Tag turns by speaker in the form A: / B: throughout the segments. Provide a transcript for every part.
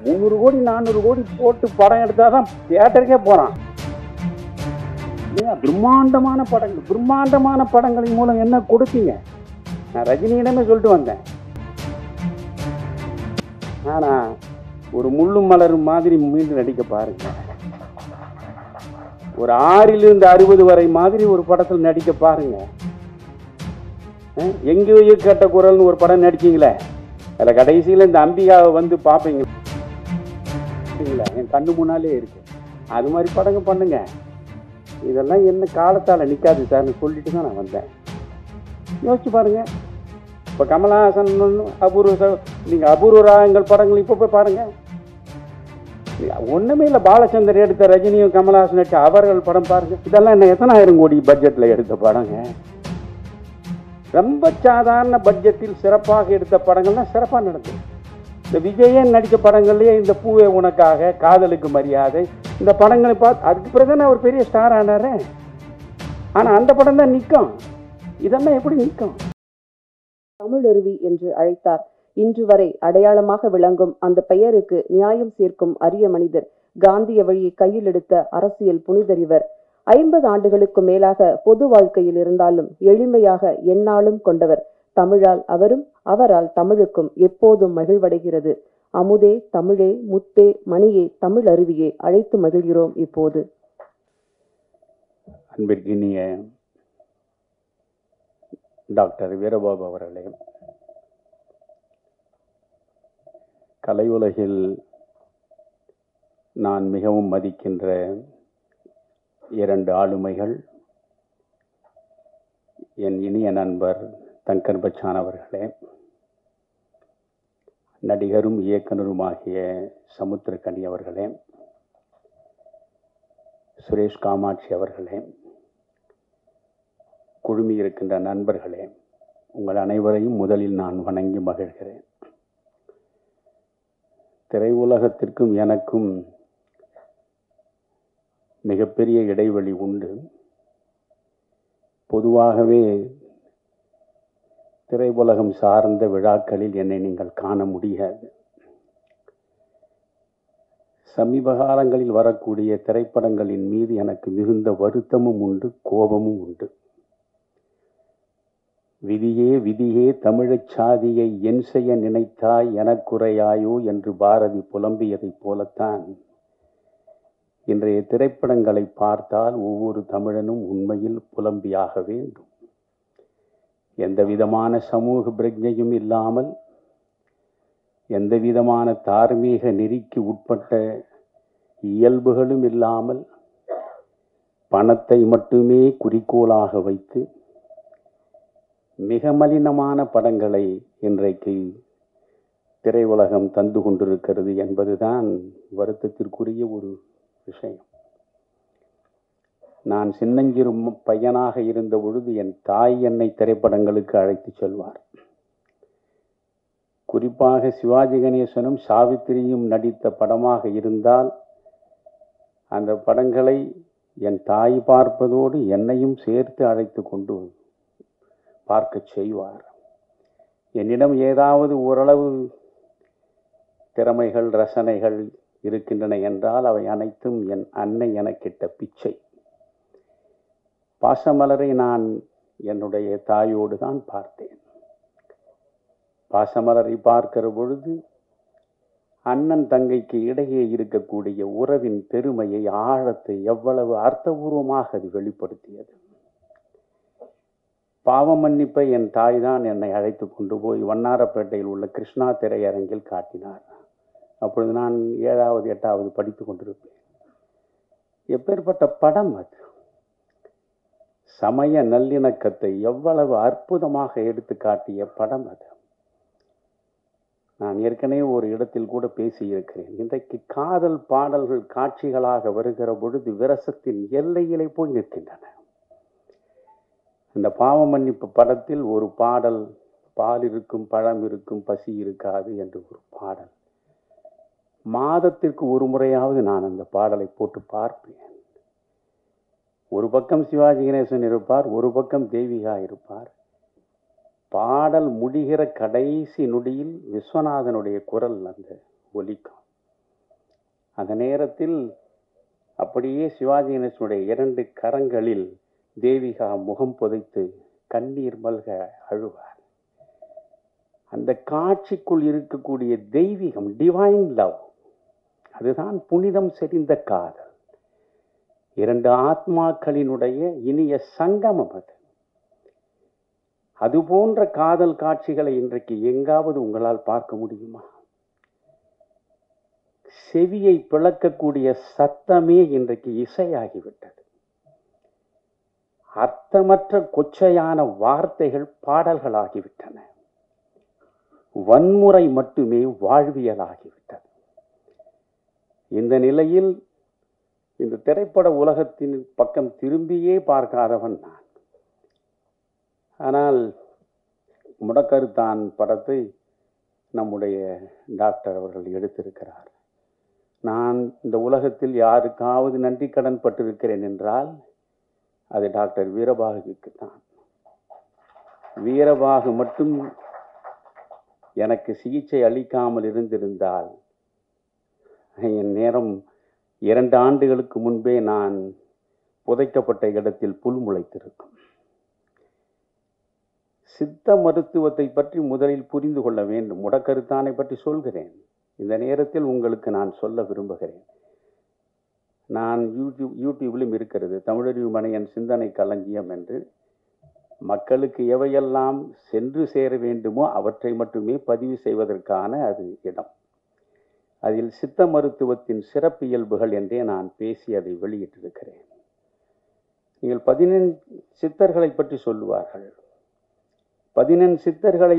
A: 300 கோடி 400 கோடி போட்டு படம் எடுத்தாதான் தியேட்டருக்கே போறான். பிரம்மாண்டமான படங்களின் மூலம் என்ன கொடுத்தீங்க? நான் ரஜினியிடமே சொல்லிட்டு வந்தேன். ஆனா ஒரு முள்ளும் மலரும் மாதிரி மீண்டும் நடிக்க பாருங்க. ஒரு 6லிருந்து 60 வரை மாதிரி ஒரு படத்தில் நடிக்க பாருங்க. எங்கேயோ கேட்ட குரல்னு ஒரு படம் நடிச்சீங்களே, அதில் கடைசியில் இந்த அம்பிகாவை வந்து பார்ப்பீங்க, என் கண்ணு முன்னாலே இருக்கு. அது மாதிரி படங்க பண்ணுங்க. இதெல்லாம் என்ன காலத்தால் நிற்காது சார்னு சொல்லிட்டு தான் நான் வந்தேன். யோசிச்சு பாருங்க. இப்போ கமலஹாசன் நீங்கள் அபூர்வ ராகங்கள் படங்கள் இப்போ போய் பாருங்க. ஒன்றுமே இல்லை, பாலச்சந்தர் எடுத்த ரஜினியும் கமலஹாசன் எடுத்த அவர்கள் படம் பாருங்க. இதெல்லாம் என்ன எத்தனாயிரம் கோடி பட்ஜெட்டில் எடுத்த படங்க. ரொம்ப சாதாரண பட்ஜெட்டில் சிறப்பாக எடுத்த படங்கள்லாம் சிறப்பாக நடந்தது. இந்த விஜயன் நடித்த படங்கள்லேயே இந்த பூவே உனக்காக, காதலுக்கு மரியாதை, இந்த படங்களை பார்த்து அதுக்கு பிறகுதான் அவர் பெரிய ஸ்டார் ஆனாரு. ஆனால் அந்த படம் தான் நிற்கும். இதெல்லாம் எப்படி நிற்கும்?
B: தமிழருவி என்று அழைத்தார். இன்று வரை அடையாளமாக விளங்கும் அந்த பெயருக்கு நியாயம் சேர்க்கும் அரிய மனிதர். காந்திய வழியை கையில் எடுத்த அரசியல் புனிதர் இவர். 50 ஆண்டுகளுக்கு மேலாக பொது வாழ்க்கையில் இருந்தாலும் எளிமையாக எந்நாளும் கொண்டவர். தமிழால் அவரும், அவரால் தமிழுக்கும் எப்போதும் மகிழ்வடைகிறது. அமுதே, தமிழே, முத்தே, மணியே, தமிழ் அருவியே அழைத்து மகிழ்கிறோம் இப்போது.
A: அன்பிற்கினிய டாக்டர் வீரபாபு அவர்களே, கலையுலகில் நான் மிகவும் மதிக்கின்ற 2 ஆளுமைகள், என் இனிய நண்பர் தங்கர் பச்சான் அவர்களே, நடிகரும் இயக்குனருமாகிய சமுத்திரக்கனி அவர்களே, சுரேஷ் காமாட்சி அவர்களே, குழுமி இருக்கின்ற நண்பர்களே, உங்கள் அனைவரையும் முதலில் நான் வணங்கி மகிழ்கிறேன். திரையுலகத்திற்கும் எனக்கும் மிகப்பெரிய இடைவெளி உண்டு. பொதுவாகவே திரையுலகம் சார்ந்த விழாக்களில் என்னை நீங்கள் காண முடியாது. சமீப காலங்களில் வரக்கூடிய திரைப்படங்களின் மீது எனக்கு மிகுந்த வருத்தமும் உண்டு, கோபமும் உண்டு. விதியே விதியே தமிழச் சாதியை என் செய்ய நினைத்தாய் எனக்குறையாயோ என்று பாரதி புலம்பியதைப் போலத்தான் இன்றைய திரைப்படங்களை பார்த்தால் ஒவ்வொரு தமிழனும் உண்மையில் புலம்பியாக வேண்டும். எந்த விதமான சமூக பிரஜையும் இல்லாமல், எந்த விதமான தார்மீக நெறிக்கு உட்பட்ட இயல்புகளும் இல்லாமல், பணத்தை மட்டுமே குறிக்கோளாக வைத்து மிக மலினமான படங்களை இன்றைக்கு திரையுலகம் தந்து கொண்டிருக்கிறது என்பதுதான் வருத்தத்திற்குரிய ஒரு விஷயம். நான் சின்னஞ்சிறு பையனாக இருந்த பொழுது என் தாய் என்னை திரைப்படங்களுக்கு அழைத்து செல்வார். குறிப்பாக சிவாஜி கணேசனும் சாவித்திரியும் நடித்த படமாக இருந்தால் அந்த படங்களை என் தாய் பார்ப்பதோடு என்னையும் சேர்த்து அழைத்து கொண்டு பார்க்க செய்வார். என்னிடம் ஏதாவது ஓரளவு திறமைகள், ரசனைகள் இருக்கின்றன என்றால் அவை அனைத்தும் என் அன்னை எனக்கிட்ட பிச்சை. பாசமலரை நான் என்னுடைய தாயோடு தான் பார்த்தேன். பாசமலரை பார்க்கிற பொழுது அண்ணன் தங்கைக்கு இடையே இருக்கக்கூடிய உறவின் பெருமையை, ஆழத்தை எவ்வளவு அர்த்தபூர்வமாக அது வெளிப்படுத்தியது. பாவ மன்னிப்பை என் தாய் தான் என்னை அழைத்து கொண்டு போய் வண்ணாரப்பேட்டையில் உள்ள கிருஷ்ணா திரையரங்கில் காட்டினார். அப்பொழுது நான் 7வது 8வது படித்து கொண்டிருப்பேன். எப்பேற்பட்ட படம் அது! சமய நல்லிணக்கத்தை எவ்வளவு அற்புதமாக எடுத்து காட்டிய படம் அது. நான் ஏற்கனவே ஒரு இடத்தில் கூட பேசியிருக்கிறேன். இன்றைக்கு காதல் பாடல்கள் காட்சிகளாக வருகிற பொழுது விரசத்தின் எல்லையிலே போய் நிற்கின்றன. இந்த பாவ மன்னிப்பு படத்தில் ஒரு பாடல், பால் இருக்கும், பழம் இருக்கும், பசி இருக்காது என்று ஒரு பாடல். மாதத்திற்கு ஒரு முறையாவது நான் அந்த பாடலை போட்டு பார்ப்பேன். ஒரு பக்கம் சிவாஜி கணேசன் இருப்பார், ஒரு பக்கம் தேவிகா இருப்பார். பாடல் முடிகிற கடைசி நொடியில் விஸ்வநாதனுடைய குரல் அந்த ஒலிக்கும். அந்த நேரத்தில் அப்படியே சிவாஜி கணேசனுடைய 2 கரங்களில் தேவிகா முகம் புதைத்து கண்ணீர் மல்க அழுவார். அந்த காட்சிக்குள் இருக்கக்கூடிய தெய்வீகம், டிவைன் லவ், அதுதான் புனிதம் செறிந்த காதல். 2 ஆத்மாக்களினுடைய இனிய சங்கமம் அது. அதுபோன்ற காதல் காட்சிகளை இன்றைக்கு எங்காவது உங்களால் பார்க்க முடியுமா? செவியை பிளக்கக்கூடிய சத்தமே இன்றைக்கு இசையாகிவிட்டது. அர்த்தமற்ற கொச்சையான வார்த்தைகள் பாடல்களாகிவிட்டன. வன்முறை மட்டுமே வாழ்வியலாகிவிட்டது. இந்த நிலையில் இந்த திரைப்பட உலகத்தின் பக்கம் திரும்பியே பார்க்காதவன் நான். ஆனால் முடக்கருத்தான் படத்தை நம்முடைய டாக்டர் அவர்கள் எடுத்திருக்கிறார். நான் இந்த உலகத்தில் யாருக்காவது நன்றி கடன் பட்டிருக்கிறேன் என்றால் அது டாக்டர் வீரபாகுக்கு தான். வீரபாகு மட்டும் எனக்கு சிகிச்சை அளிக்காமல் இருந்திருந்தால் என் நேரம் 2 ஆண்டுகளுக்கு முன்பே நான் புதைக்கப்பட்ட இடத்தில் புல் முளைத்திருக்கும். சித்த மருத்துவத்தை பற்றி முதலில் புரிந்து கொள்ள வேண்டும். முடக்கருத்தானை பற்றி சொல்கிறேன். இந்த நேரத்தில் உங்களுக்கு நான் சொல்ல விரும்புகிறேன். நான் யூடியூபிலும் இருக்கிறது, தமிழறிவு மணியன் சிந்தனை களஞ்சியம் என்று. மக்களுக்கு எவையெல்லாம் சென்று சேர வேண்டுமோ அவற்றை மட்டுமே பதிவு செய்வதற்கான அது இடம். அதில் சித்த மருத்துவத்தின் சிறப்பியல்புகள் என்றே நான் பேசி அதை வெளியிட்டிருக்கிறேன். நீங்கள் 14 சித்தர்களை பற்றி சொல்லுவார்கள். 14 சித்தர்களை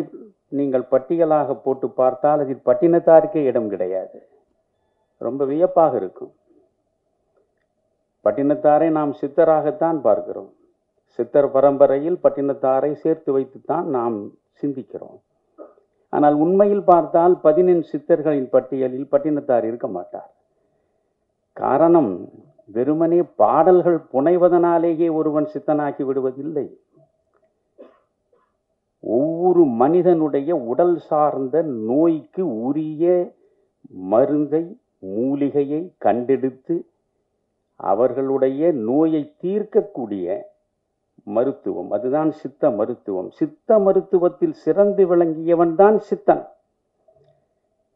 A: நீங்கள் பட்டியலாக போட்டு பார்த்தால் அதில் பட்டினத்தாருக்கே இடம் கிடையாது. ரொம்ப வியப்பாக இருக்கும். பட்டினத்தாரை நாம் சித்தராகத்தான் பார்க்கிறோம். சித்தர் பரம்பரையில் பட்டினத்தாரை சேர்த்து வைத்துத்தான் நாம் சிந்திக்கிறோம். ஆனால் உண்மையில் பார்த்தால் 14 சித்தர்களின் பட்டியலில் பட்டினத்தார் இருக்க மாட்டார். காரணம், வெறுமனே பாடல்கள் புனைவதனாலேயே ஒருவன் சித்தனாக்கி விடுவதில்லை. ஒவ்வொரு மனிதனுடைய உடல் சார்ந்த நோய்க்கு உரிய மருந்தை, மூலிகையை கண்டெடுத்து அவர்களுடைய நோயை தீர்க்கக்கூடிய மருத்துவம், அதுதான் சித்த மருத்துவம். சித்த மருத்துவத்தில் சிறந்து விளங்கியவன் தான் சித்தன்.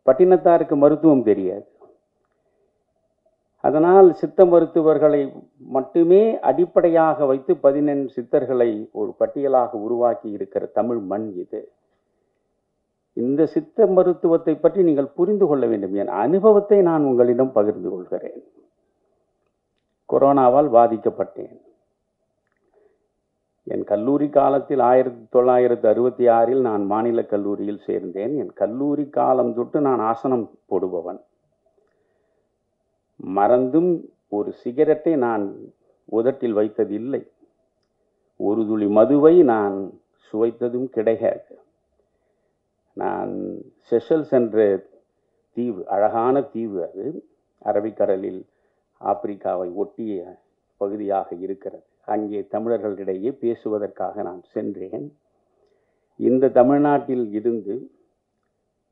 A: பட்டினத்தாருக்கு மருத்துவம் தெரியாது. அதனால் சித்த மருத்துவர்களை மட்டுமே அடிப்படையாக வைத்து 14 சித்தர்களை ஒரு பட்டியலாக உருவாக்கி இருக்கிற தமிழ் மண் இது. இந்த சித்த மருத்துவத்தை பற்றி நீங்கள் புரிந்து கொள்ள வேண்டும். என் அனுபவத்தை நான் உங்களிடம் பகிர்ந்து கொள்கிறேன். கொரோனாவால் பாதிக்கப்பட்டேன். என் கல்லூரி காலத்தில் 1966 நான் மாநில கல்லூரியில் சேர்ந்தேன். என் கல்லூரி காலம் தொட்டு நான் ஆசனம் போடுபவன். மறந்தும் ஒரு சிகரெட்டை நான் உதட்டில் வைத்ததில்லை. ஒரு துளி மதுவை நான் சுவைத்ததும் கிடையாது. நான் செஷல்ஸ் என்ற தீவு, அழகான தீவு, அது அரபிக்கடலில் ஆப்பிரிக்காவை ஒட்டிய பகுதியாக இருக்கிறது. அங்கே தமிழர்களிடையே பேசுவதற்காக நான் சென்றேன். இந்த தமிழ்நாட்டில் இருந்து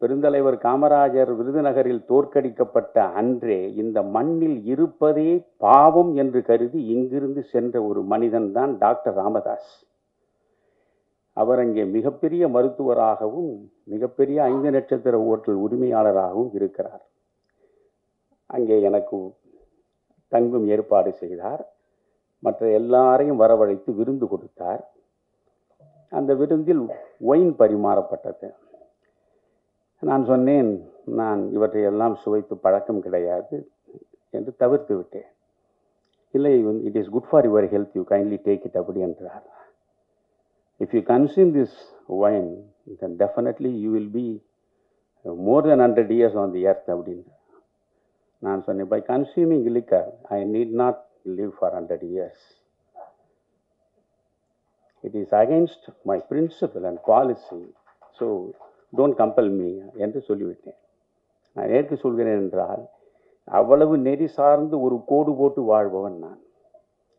A: பெருந்தலைவர் காமராஜர் விருதுநகரில் தோற்கடிக்கப்பட்ட அன்றே இந்த மண்ணில் இருப்பதே பாவம் என்று கருதி இங்கிருந்து சென்ற ஒரு மனிதன் தான் டாக்டர் ராமதாஸ். அவர் அங்கே மிகப்பெரிய மருத்துவராகவும் மிகப்பெரிய 5 நட்சத்திர ஓட்டல் உரிமையாளராகவும் இருக்கிறார். அங்கே எனக்கு தங்கும் ஏற்பாடு செய்தார். மற்ற எல்லாரையும் வரவழைத்து விருந்து கொடுத்தார். அந்த விருந்தில் ஒயின் பரிமாறப்பட்டது. நான் சொன்னேன், நான் இவற்றையெல்லாம் சுவைத்து பழக்கம் கிடையாது என்று தவிர்த்து விட்டேன். இல்லை, it is good for your health, you kindly take it அப்படி என்றார். If you consume this wine then definitely you will be more than 100 years on the earth அப்படின்னு. நான் சொன்னேன், by consuming liquor I need not live for 100 years. It is against my principle and policy, so don't compel me என்று சொல்லிவிட்டேன். நான் ஏற்கு சொல்கிறேன் என்றால், அவ்வளவு நெறி சார்ந்து ஒரு கோடு போட்டு வாழ்பவன் நான்.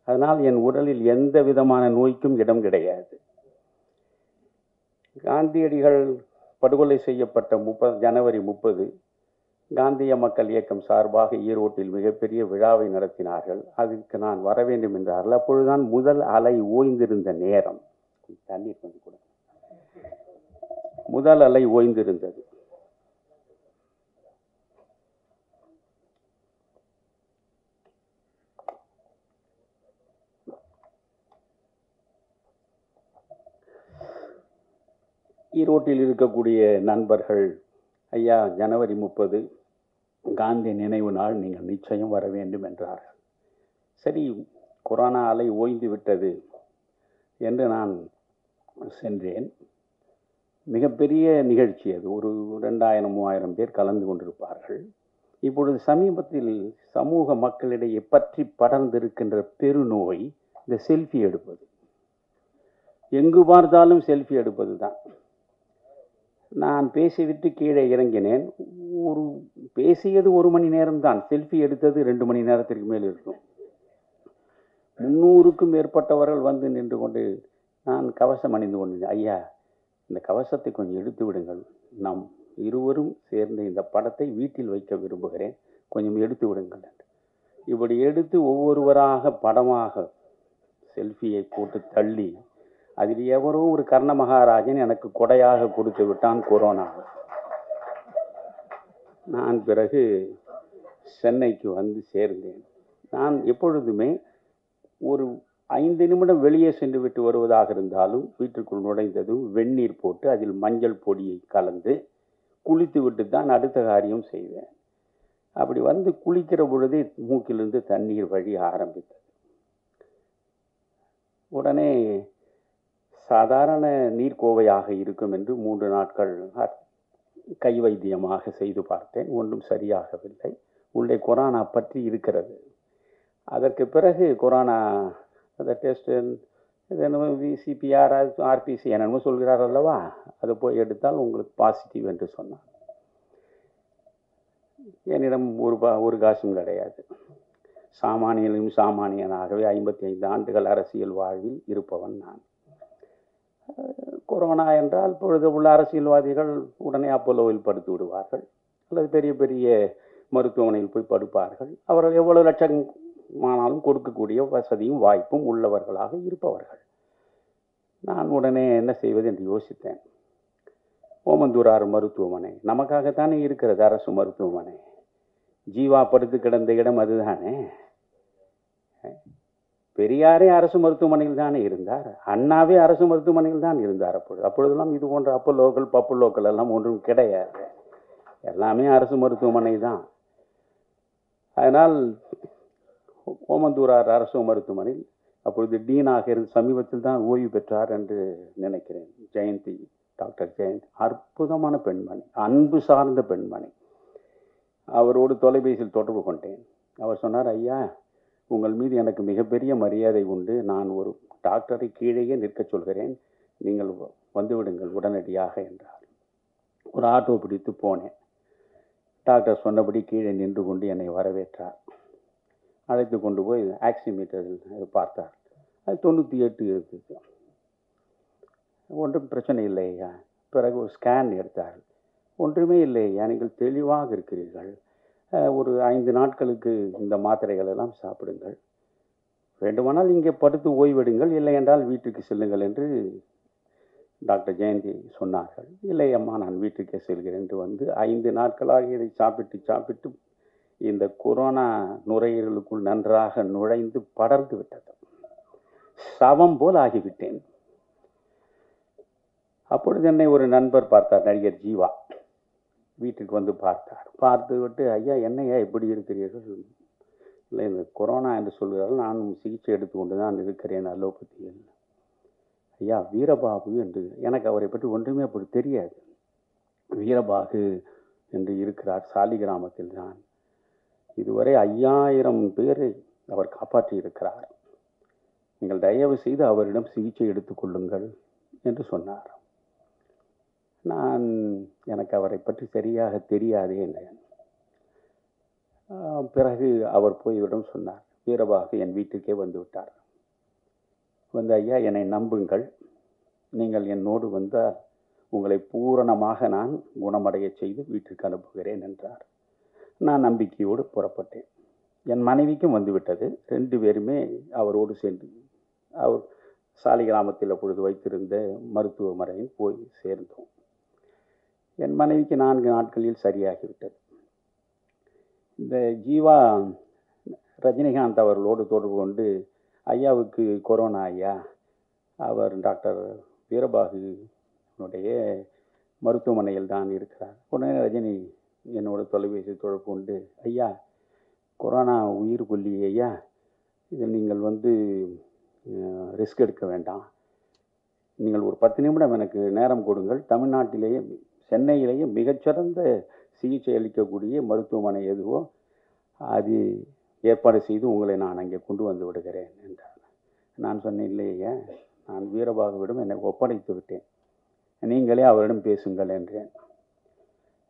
A: அதனால் என் உடலில் எந்த விதமான நோய்க்கும் இடம் கிடையாது. காந்தியடிகள் படுகொலை செய்யப்பட்ட ஜனவரி 30 காந்திய மக்கள் இயக்கம் சார்பாக ஈரோட்டில் மிகப்பெரிய விழாவை நடத்தினார்கள். அதுக்கு நான் வர வேண்டும் என்றார்கள். அப்பொழுதுதான் முதல் அலை ஓய்ந்திருந்த நேரம். தண்ணீர் கொஞ்சம் கூட. முதல் அலை ஓய்ந்திருந்தது. ஈரோட்டில் இருக்கக்கூடிய நண்பர்கள், ஐயா ஜனவரி 30 காந்தி நினைவு நாள், நீங்கள் நிச்சயம் வர வேண்டும் என்றார்கள். சரி, கொரோனா அலை ஓய்ந்து விட்டது என்று நான் சென்றேன். மிகப்பெரிய நிகழ்ச்சி அது. ஒரு 2000-3000 பேர் கலந்து கொண்டிருப்பார்கள். இப்பொழுது சமீபத்தில் சமூக மக்களிடையே பற்றி படர்ந்திருக்கின்ற பெருநோய் இந்த செல்ஃபி எடுப்பது. எங்கு பார்த்தாலும் செல்ஃபி எடுப்பது தான். நான் பேசிவிட்டு கீழே இறங்கினேன். பேசியது 1 மணி நேரம்தான், செல்ஃபி எடுத்தது 2 மணி நேரத்திற்கு மேல் இருக்கும். 300க்கும் மேற்பட்டவர்கள் வந்து நின்று கொண்டு, நான் கவசம் அணிந்து கொண்டிருந்தேன். ஐயா, இந்த கவசத்தை கொஞ்சம் எடுத்து விடுங்கள், நாம் இருவரும் சேர்ந்து இந்த படத்தை வீட்டில் வைக்க விரும்புகிறேன், கொஞ்சம் எடுத்து விடுங்கள் என்று. இப்படி எடுத்து ஒவ்வொருவராக படமாக செல்ஃபியை போட்டு தள்ளி, அதில் எவரோ ஒரு கர்ண மகாராஜன் எனக்கு கொடையாக கொடுத்து விட்டான் கொரோனா. நான் பிறகு சென்னைக்கு வந்து சேர்ந்தேன். நான் எப்பொழுதுமே ஒரு 5 நிமிடம் வெளியே சென்று விட்டு வருவதாக இருந்தாலும் வீட்டுக்குள் நுழைந்ததும் வெந்நீர் போட்டு அதில் மஞ்சள் பொடியை கலந்து குளித்து விட்டு தான் அடுத்த காரியம் செய்வேன். அப்படி வந்து குளிக்கிற பொழுதே மூக்கிலிருந்து தண்ணீர் வழி ஆரம்பித்தது. உடனே சாதாரண நீர்க்கோவையாக இருக்கும் என்று 3 நாட்கள் கை வைத்தியமாக செய்து பார்த்தேன். ஒன்றும் சரியாகவில்லை. உள்ளே கொரோனா பற்றி இருக்கிறது. அதற்கு பிறகு கொரோனா அந்த டெஸ்ட் இது என்னமோ விசிபிஆர் ஆர்பிசி என்னென்னமோ சொல்கிறார் அல்லவா, அதை போய் எடுத்தால் உங்களுக்கு பாசிட்டிவ் என்று சொன்னார். என்னிடம் ஒரு காசும் கிடையாது. சாமானியனும் சாமானியனாகவே 55 ஆண்டுகள் அரசியல் வாழ்வில் இருப்பவன் நான். கொரோனா என்றால் பொழுது உள்ள அரசியல்வாதிகள் உடனே அப்போலோவில் படுத்து விடுவார்கள், அல்லது பெரிய பெரிய மருத்துவமனையில் போய் படுப்பார்கள். அவர்கள் எவ்வளவு லட்சமானாலும் கொடுக்கக்கூடிய வசதியும் வாய்ப்பும் உள்ளவர்களாக இருப்பவர்கள். நான் உடனே என்ன செய்வது என்று யோசித்தேன். ஓமந்தூரார் மருத்துவமனை நமக்காகத்தானே இருக்கிறது, அரசு மருத்துவமனை. ஜீவா படுத்து கிடந்த இடம் அதுதானே. பெரியாரே அரசு மருத்துவமனையில் தானே இருந்தார், அண்ணாவே அரசு மருத்துவமனையில் தான் இருந்தார். அப்பொழுதெல்லாம் இது போன்ற அப்போலோக்கள் பப்புலோக்கள் எல்லாம் ஒன்றும் கிடையாது, எல்லாமே அரசு மருத்துவமனை தான். அதனால் ஓமந்தூரார் அரசு மருத்துவமனையில் அப்பொழுது டீனாக இருந்து சமீபத்தில் தான் ஓய்வு பெற்றார் என்று நினைக்கிறேன், ஜெயந்தி, டாக்டர் ஜெயந்தி. அற்புதமான பெண்மணி, அன்பு சார்ந்த பெண்மணி. அவரோடு தொலைபேசியில் தொடர்பு கொண்டேன். அவர் சொன்னார், ஐயா, உங்கள் மீது எனக்கு மிகப்பெரிய மரியாதை உண்டு, நான் ஒரு டாக்டரை கீழேயே நிற்க சொல்கிறேன், நீங்கள் வந்துவிடுங்கள் உடனடியாக என்றார். ஒரு ஆட்டோ பிடித்து போனேன். டாக்டர் சொன்னபடி கீழே நின்று கொண்டு என்னை வரவேற்றார். அழைத்து கொண்டு போய் ஆக்சிமீட்டரில் பார்த்தார். அது 98 இருக்குது. ஒன்றும் பிரச்சனை இல்லையா. பிறகு ஒரு ஸ்கேன் எடுத்தார்கள். ஒன்றுமே இல்லையா, நீங்கள் தெளிவாக இருக்கிறீர்கள், ஒரு 5 நாட்களுக்கு இந்த மாத்திரைகள் எல்லாம் சாப்பிடுங்கள், வேண்டுமானால் இங்கே படுத்து ஓய்வெடுங்கள், இல்லை என்றால் வீட்டுக்கு செல்லுங்கள் என்று டாக்டர் ஜெயந்தி சொன்னார்கள். இல்லை அம்மா, நான் வீட்டுக்கே செல்கிறேன் என்று வந்து 5 நாட்களாக இதை சாப்பிட்டு இந்த கொரோனா நுரையீரலுக்குள் நன்றாக நுழைந்து படர்ந்து விட்டது. சவம் போல் ஆகிவிட்டேன். அப்பொழுது என்னை ஒரு நண்பர் பார்த்தார், நடிகர் ஜீவா. வீட்டுக்கு வந்து பார்த்தார். பார்த்து விட்டு, ஐயா என்னையா எப்படி இருக்கிறீர்கள்? இல்லை, இந்த கொரோனா என்று சொல்கிறார்கள், நானும் சிகிச்சை எடுத்துக்கொண்டு தான் இருக்கிறேன் அலோபதியில். ஐயா வீரபாபு என்று, எனக்கு அவரை பற்றி ஒன்றுமே அப்படி தெரியாது. வீரபாகு என்று இருக்கிறார், சாலிகிராமத்தில் தான். இதுவரை 5000 பேரை அவர் காப்பாற்றி இருக்கிறார். நீங்கள் தயவு செய்து அவரிடம் சிகிச்சை எடுத்துக்கொள்ளுங்கள் என்று சொன்னார். எனக்கு அவரை பற்றி சரியாக தெரியாதே என்றேன். பிறகு அவர் போய்விடம் சொன்னார். வீரபாகு என் வீட்டுக்கே வந்து விட்டார். வந்து, ஐயா என்னை நம்புங்கள், நீங்கள் என்னோடு வந்தால் உங்களை பூரணமாக நான் குணமடைய செய்து வீட்டிற்கு அனுப்புகிறேன் என்றார். நான் நம்பிக்கையோடு புறப்பட்டேன். என் மனைவிக்கும் வந்துவிட்டது. 2 பேருமே அவரோடு சென்று அவர் சாலிகிராமத்தில் அப்பொழுது வைத்திருந்த மருத்துவமனையில் போய் சேர்ந்தோம். என் மனைவிக்கு 4 நாட்களில் சரியாகிவிட்டது. இந்த ஜீவா ரஜினிகாந்த் அவர்களோடு தொடர்பு கொண்டு, ஐயாவுக்கு கொரோனா ஐயா, அவர் டாக்டர் வீரபாகுனுடைய மருத்துவமனையில் தான் இருக்கிறார். உடனே ரஜினி என்னோட தொலைபேசி தொடர்பு கொண்டு, ஐயா கொரோனா உயிர் கொல்லி ஐயா, இதில் நீங்கள் ரிஸ்க் எடுக்க வேண்டாம், நீங்கள் ஒரு 10 நிமிடம் எனக்கு நேரம் கொடுங்கள், தமிழ்நாட்டிலேயே சென்னையிலேயே மிகச்சிறந்த சிகிச்சை அளிக்கக்கூடிய மருத்துவமனை எதுவோ அது ஏற்பாடு செய்து உங்களை நான் அங்கே கொண்டு வந்து விடுகிறேன் என்றார். நான் சொன்னேன், இல்லையா, நான் வீரபாகுவிடம் என்னை ஒப்படைத்து விட்டேன், நீங்களே அவரிடம் பேசுங்கள் என்றேன்.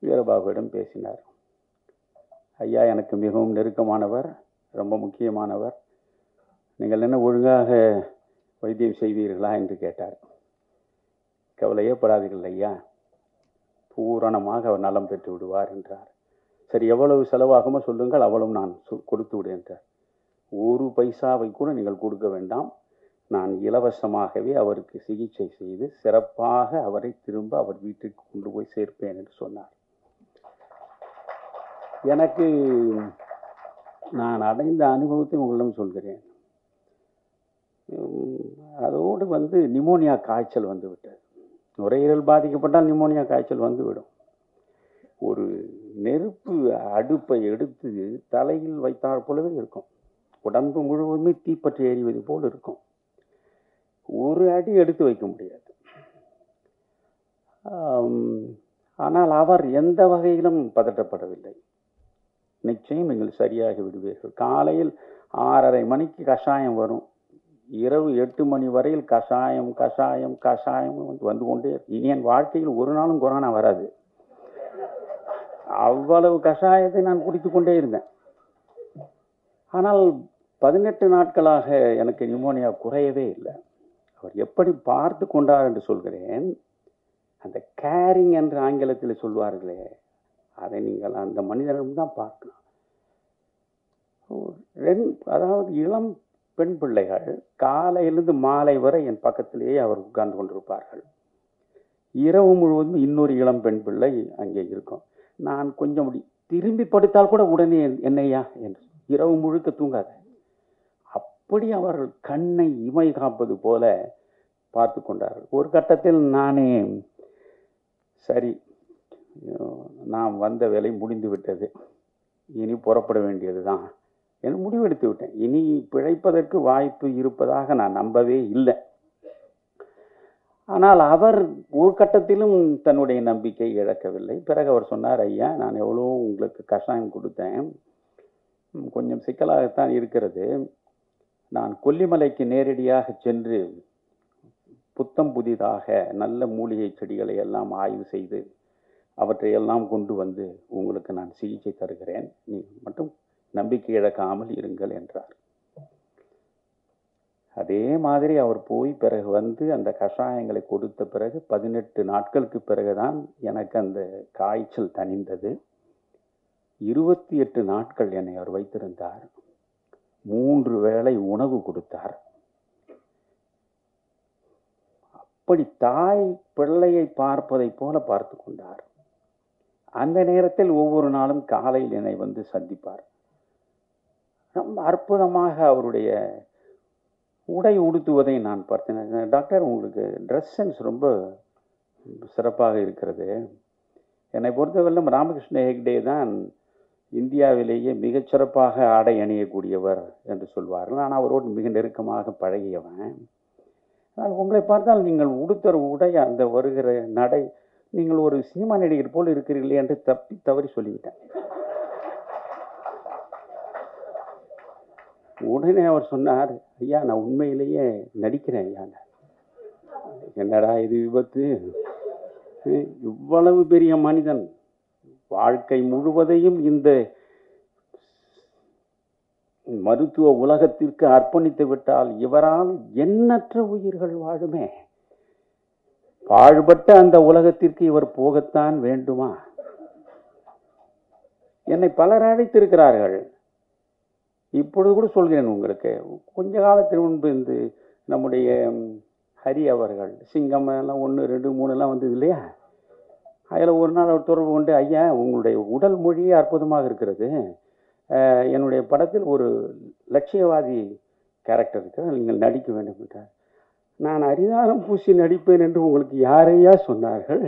A: வீரபாகுவிடம் பேசினார். ஐயா எனக்கு மிகவும் நெருக்கமானவர், ரொம்ப முக்கியமானவர், நீங்கள் என்ன ஒழுங்காக வைத்தியம் செய்வீர்களா என்று கேட்டார். கவலையே படாதீர்கள் ஐயா, பூரணமாக அவர் நலம் பெற்று விடுவார் என்றார். சரி, எவ்வளவு செலவாகுமோ சொல்லுங்கள், அவ்வளவு நான் கொடுத்து விடு என்றார். 1 பைசாவை கூட நீங்கள் கொடுக்க வேண்டாம், நான் இலவசமாகவே அவருக்கு சிகிச்சை செய்து சிறப்பாக அவரை திரும்ப அவர் வீட்டுக்கு கொண்டு போய் சேர்ப்பேன் என்று சொன்னார். எனக்கு நான் அடைந்த அனுபவத்தை உங்களிடம் சொல்கிறேன். அதோடு நிமோனியா காய்ச்சல் வந்துவிட்டது. நுரையீரல் பாதிக்கப்பட்டால் நிமோனியா காய்ச்சல் வந்துவிடும். ஒரு நெருப்பு அடுப்பை எடுத்து தலையில் வைத்தால் போலவே இருக்கும், உடம்பு முழுவதுமே தீப்பற்றி எறிவது போல் இருக்கும். ஒரு அடி எடுத்து வைக்க முடியாது. ஆனால் அவர் எந்த வகையிலும் பதட்டப்படவில்லை. நிச்சயம் நீங்கள் சரியாகி விடுவீர்கள். காலையில் 6:30 மணிக்கு கஷாயம் வரும், இரவு 8 மணி வரையில் கஷாயம் கஷாயம் கஷாயம் வந்து கொண்டே. இனி என் வாழ்க்கையில் ஒரு நாளும் கொரோனா வராது. அவ்வளவு கஷாயத்தை நான் குடித்து கொண்டே இருந்தேன். ஆனால் 18 நாட்களாக எனக்கு நிமோனியா குறையவே இல்லை. அவர் எப்படி பார்த்து கொண்டார் என்று சொல்கிறேன். அந்த கேரிங் என்று ஆங்கிலத்தில் சொல்வார்களே, அதை நீங்கள் அந்த மனிதனிடம் தான் பார்க்கலாம். அதாவது இளம் பெண் பிள்ளைகள் காலையிலிருந்து மாலை வரை என் பக்கத்திலேயே அவர் உட்கார்ந்து கொண்டிருப்பார்கள். இரவு முழுவதும் இன்னொரு இளம் பெண் பிள்ளை அங்கே இருக்கும். நான் கொஞ்சம் திரும்பி படுத்தால் கூட உடனே என்னையா என்று, இரவு முழுக்க தூங்காத, அப்படி அவர்கள் கண்ணை இமை காப்பது போல பார்த்து கொண்டார்கள். ஒரு கட்டத்தில் நானே, சரி நாம் வந்த வேலை முடிந்து விட்டது, இனி புறப்பட வேண்டியது தான் என்று முடிவெடுத்து விட்டேன். இனி பிழைப்பதற்கு வாய்ப்பு இருப்பதாக நான் நம்பவே இல்லை. ஆனால் அவர் ஒரு கட்டத்திலும் தன்னுடைய நம்பிக்கை இழக்கவில்லை. பிறகு அவர் சொன்னார், ஐயா நான் எவ்வளோ உங்களுக்கு கஷாயம் கொடுத்தேன், கொஞ்சம் சிக்கலாகத்தான் இருக்கிறது, நான் கொல்லிமலைக்கு நேரடியாக சென்று புத்தம் புதிதாக நல்ல மூலிகை செடிகளை எல்லாம் ஆய்வு செய்து அவற்றை எல்லாம் கொண்டு வந்து உங்களுக்கு நான் சிகிச்சை தருகிறேன், நீங்கள் மட்டும் நம்பிக்கை இழக்காமல் இருங்கள் என்றார். அதே மாதிரி அவர் போய் பிறகு அந்த கஷாயங்களை கொடுத்த பிறகு 18 நாட்களுக்கு பிறகுதான் எனக்கு அந்த காய்ச்சல் தணிந்தது. 28 நாட்கள் என்னை அவர் வைத்திருந்தார். 3 வேளை உணவு கொடுத்தார். அப்படி தாய் பிள்ளையை பார்ப்பதை போல பார்த்து கொண்டார். அந்த நேரத்தில் ஒவ்வொரு நாளும் காலையில் என்னை சந்திப்பார். ரொம்ப அற்புதமாக அவருடைய உடை உடுத்துவதை நான் பார்த்தேன். டாக்டர் உங்களுக்கு ட்ரெஸ் சென்ஸ் ரொம்ப சிறப்பாக இருக்கிறது. என்னை பொறுத்தவரையிலும் ராமகிருஷ்ண ஹெக்டே தான் இந்தியாவிலேயே மிகச்சிறப்பாக ஆடை அணியக்கூடியவர் என்று சொல்வார்கள். நான் அவரோடு மிக நெருக்கமாக பழகியவன். ஆனால் உங்களை பார்த்தால் நீங்கள் உடுத்துற உடை, அந்த வருகிற நடை, நீங்கள் ஒரு சினிமா நடிகர் போல் இருக்கிறீர்களே என்று தவறி சொல்லிவிட்டேன். உடனே அவர் சொன்னார், ஐயா நான் உண்மையிலேயே நடிக்கிறேன் ஐயா. என்னடா இது விபத்து, இவ்வளவு பெரிய மனிதன் வாழ்க்கை முழுவதையும் இந்த மருத்துவ உலகத்திற்கு அர்ப்பணித்து விட்டால் இவரால் எண்ணற்ற உயிர்கள் வாழுமே, பாழ்பட்ட அந்த உலகத்திற்கு இவர் போகத்தான் வேண்டுமா என்னை பலர் அழைத்திருக்கிறார்கள். இப்பொழுது கூட சொல்கிறேன் உங்களுக்கு. கொஞ்ச காலத்திற்கு முன்பு இந்த நம்முடைய ஹரி அவர்கள் சிங்கம் எல்லாம் 1, 2, 3 எல்லாம் வந்தது இல்லையா? அதில் ஒரு நாள் அவர் தொடர்பு கொண்டு, ஐயா உங்களுடைய உடல் மொழியே அற்புதமாக இருக்கிறது, என்னுடைய படத்தில் ஒரு லட்சியவாதி கேரக்டர் இருக்கிற நீங்கள் நடிக்க வேண்டும் என்றார். நான் அரிதாரம் பூசி நடிப்பேன் என்று உங்களுக்கு யாரையா சொன்னார்கள்?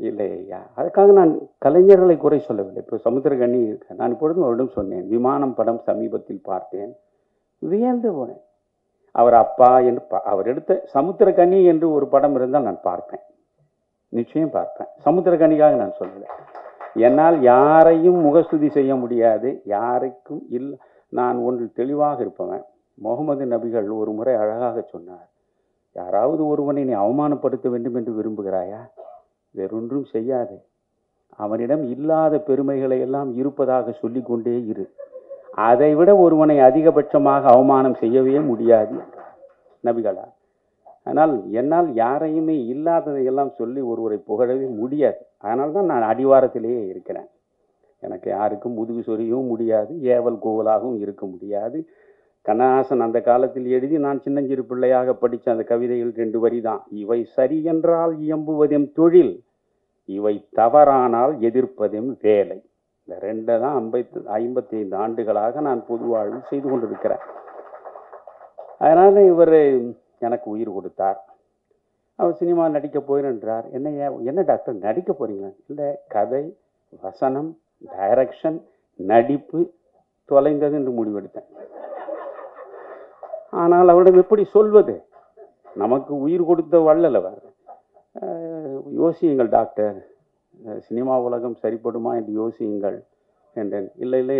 A: இல்லை ஐயா, அதுக்காக நான் கலைஞர்களை குறை சொல்லவில்லை. இப்போ சமுத்திரக்கனி இருக்கேன், நான் இப்பொழுதும் அவரிடம் சொன்னேன், விமானம் படம் சமீபத்தில் பார்த்தேன், வியந்து போனேன். அவர் அப்பா என்று அவர் எடுத்த சமுத்திரக்கனி என்று ஒரு படம் இருந்தால் நான் பார்ப்பேன், நிச்சயம் பார்ப்பேன். சமுத்திரக்கனிக்காக நான் சொல்லலை. என்னால் யாரையும் முகஸ்துதி செய்ய முடியாது, யாருக்கும் இல்லை. நான் ஒன்றில் தெளிவாக இருப்பவன். முகமது நபிகள் ஒரு முறை அழகாக சொன்னார், யாராவது ஒருவனை நீ அவமானப்படுத்த வேண்டும் என்று விரும்புகிறாயா, வேறொன்றும் செய்யாது, அவனிடம் இல்லாத பெருமைகளை எல்லாம் இருப்பதாக சொல்லிக்கொண்டே இரு, அதைவிட ஒருவனை அதிகபட்சமாக அவமானம் செய்யவே முடியாது என்றார் நபிகளா. ஆனால் என்னால் யாரையுமே இல்லாததையெல்லாம் சொல்லி ஒருவரை புகழவே முடியாது. அதனால தான் நான் அடிவாரத்திலேயே இருக்கிறேன். எனக்கு யாருக்கும் முதுகு சொரியவும் முடியாது, ஏவல் கோவலாகவும் இருக்க முடியாது. கண்ணதாசன் அந்த காலத்தில் எழுதி நான் சின்னஞ்சிறு பிள்ளையாக படித்த அந்த கவிதைகள் 2 வரி தான். இவை சரி என்றால் இயம்புவதெம் தொழில், இவை தவறானால் எதிர்ப்பதெம் வேலை. இந்த 2 தான் 55 ஆண்டுகளாக நான் பொது வாழ்வு செய்து கொண்டிருக்கிறேன். அதனால் இவர் எனக்கு உயிர் கொடுத்தார். அவர் சினிமா நடிக்க போயின்றார். என்ன டாக்டர் நடிக்க போறீங்களா? இல்லை, கதை, வசனம், டைரக்ஷன், நடிப்பு தொலைந்தது என்று முடிவெடுத்தேன். ஆனால் அவரிடம் எப்படி சொல்வது? நமக்கு உயிர் கொடுத்த வள்ளல் அவர். யோசியுங்கள் டாக்டர், சினிமா உலகம் சரிப்படுமா என்று யோசியுங்கள் என்றேன். இல்லை இல்லை,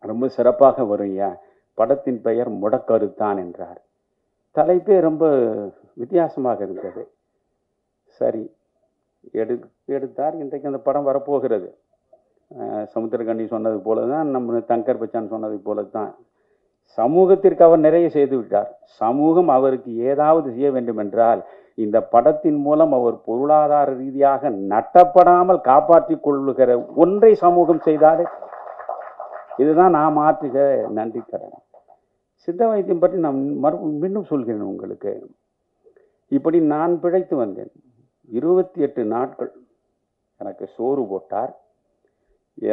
A: ரொம்ப சிறப்பாக வரும்யா, படத்தின் பெயர் முடக்கருத்தான் என்றார். தலைப்பே ரொம்ப வித்தியாசமாக இருந்தது. சரி, எடுத்தார். இன்றைக்கு அந்த படம் வரப்போகிறது. சமுத்திரக்கனி சொன்னது போல தான், நம்ம தங்கர் பச்சான் சொன்னது போல தான், சமூகத்திற்கு அவர் நிறைய செய்து விட்டார். சமூகம் அவருக்கு ஏதாவது செய்ய வேண்டும் என்றால் இந்த படத்தின் மூலம் அவர் பொருளாதார ரீதியாக நட்டப்படாமல் காப்பாற்றிக் கொள்ளுகிற ஒன்றை சமூகம் செய்தாலே, இதுதான் நாம் ஆற்றுக நன்றி கடன். சித்த வைத்தியம் பற்றி நான் மீண்டும் சொல்கிறேன் உங்களுக்கு. இப்படி நான் பிழைத்து வந்தேன். 28 நாட்கள் எனக்கு சோறு போட்டார்.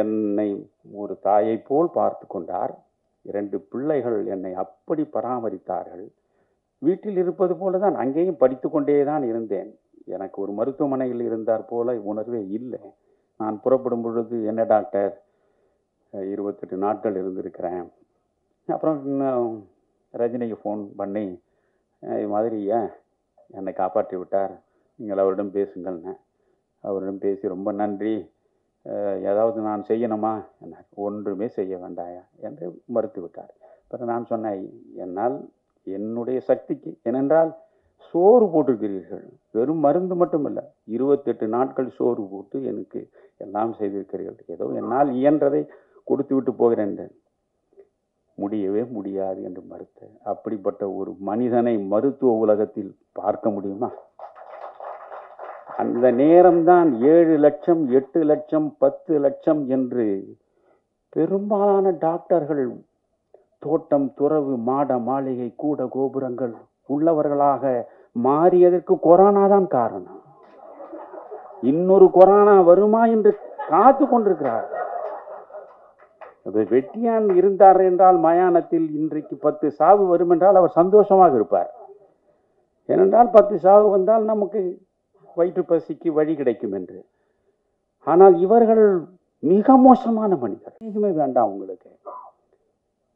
A: என்னை ஒரு தாயை போல் பார்த்து கொண்டார். 2 பிள்ளைகள் என்னை அப்படி பராமரித்தார்கள். வீட்டில் இருப்பது போல தான் அங்கேயும் படித்து கொண்டே தான் இருந்தேன். எனக்கு ஒரு மருத்துவமனையில் இருந்தார் போல உணர்வே இல்லை. நான் புறப்படும் பொழுது, என்ன டாக்டர் 28 நாட்கள் இருந்திருக்கிறேன். அப்புறம் ரஜினிக்கு ஃபோன் பண்ணி, இது மாதிரி என்னை காப்பாற்றி விட்டார், நீங்கள் அவரிடம் பேசுங்கள்னு. அவரிடம் பேசி ரொம்ப நன்றி, ஏதாவது நான் செய்யணுமா? ஒன்றுமே செய்ய வேண்டாயா என்று மறுத்து விட்டார். பிறகு நான் சொன்னேன், என்னால் என்னுடைய சக்திக்கு, ஏனென்றால் சோறு போட்டிருக்கிறீர்கள், வெறும் மருந்து மட்டும் இல்லை, 28 நாட்கள் சோறு போட்டு எனக்கு எல்லாம் செய்திருக்கிறீர்கள், ஏதோ என்னால் இயன்றதை கொடுத்து விட்டு போகிறேன். முடியவே முடியாது என்று மறுத்த. அப்படிப்பட்ட ஒரு மனிதனை மருத்துவ உலகத்தில் பார்க்க முடியுமா? அந்த நேரம்தான் 7 லட்சம், 8 லட்சம், 10 லட்சம் என்று பெரும்பாலான டாக்டர்கள் தோட்டம், துறவு, மாட மாளிகை, கூட கோபுரங்கள் உள்ளவர்களாக மாறியதற்கு கொரோனா தான் காரணம். இன்னொரு கொரோனா வருமா என்று காத்து கொண்டிருக்கிறார். வெட்டியான் இருந்தார் என்றால் மயானத்தில் இன்றைக்கு 10 சாவு வரும் என்றால் அவர் சந்தோஷமாக இருப்பார். ஏனென்றால் 10 சாவு வந்தால் நமக்கு வயிற்று பசிக்கு வழி கிடைக்கும் என்று. ஆனால் இவர்கள் மிக மோசமான மனிதர். எதுவுமே வேண்டாம் உங்களுக்கு.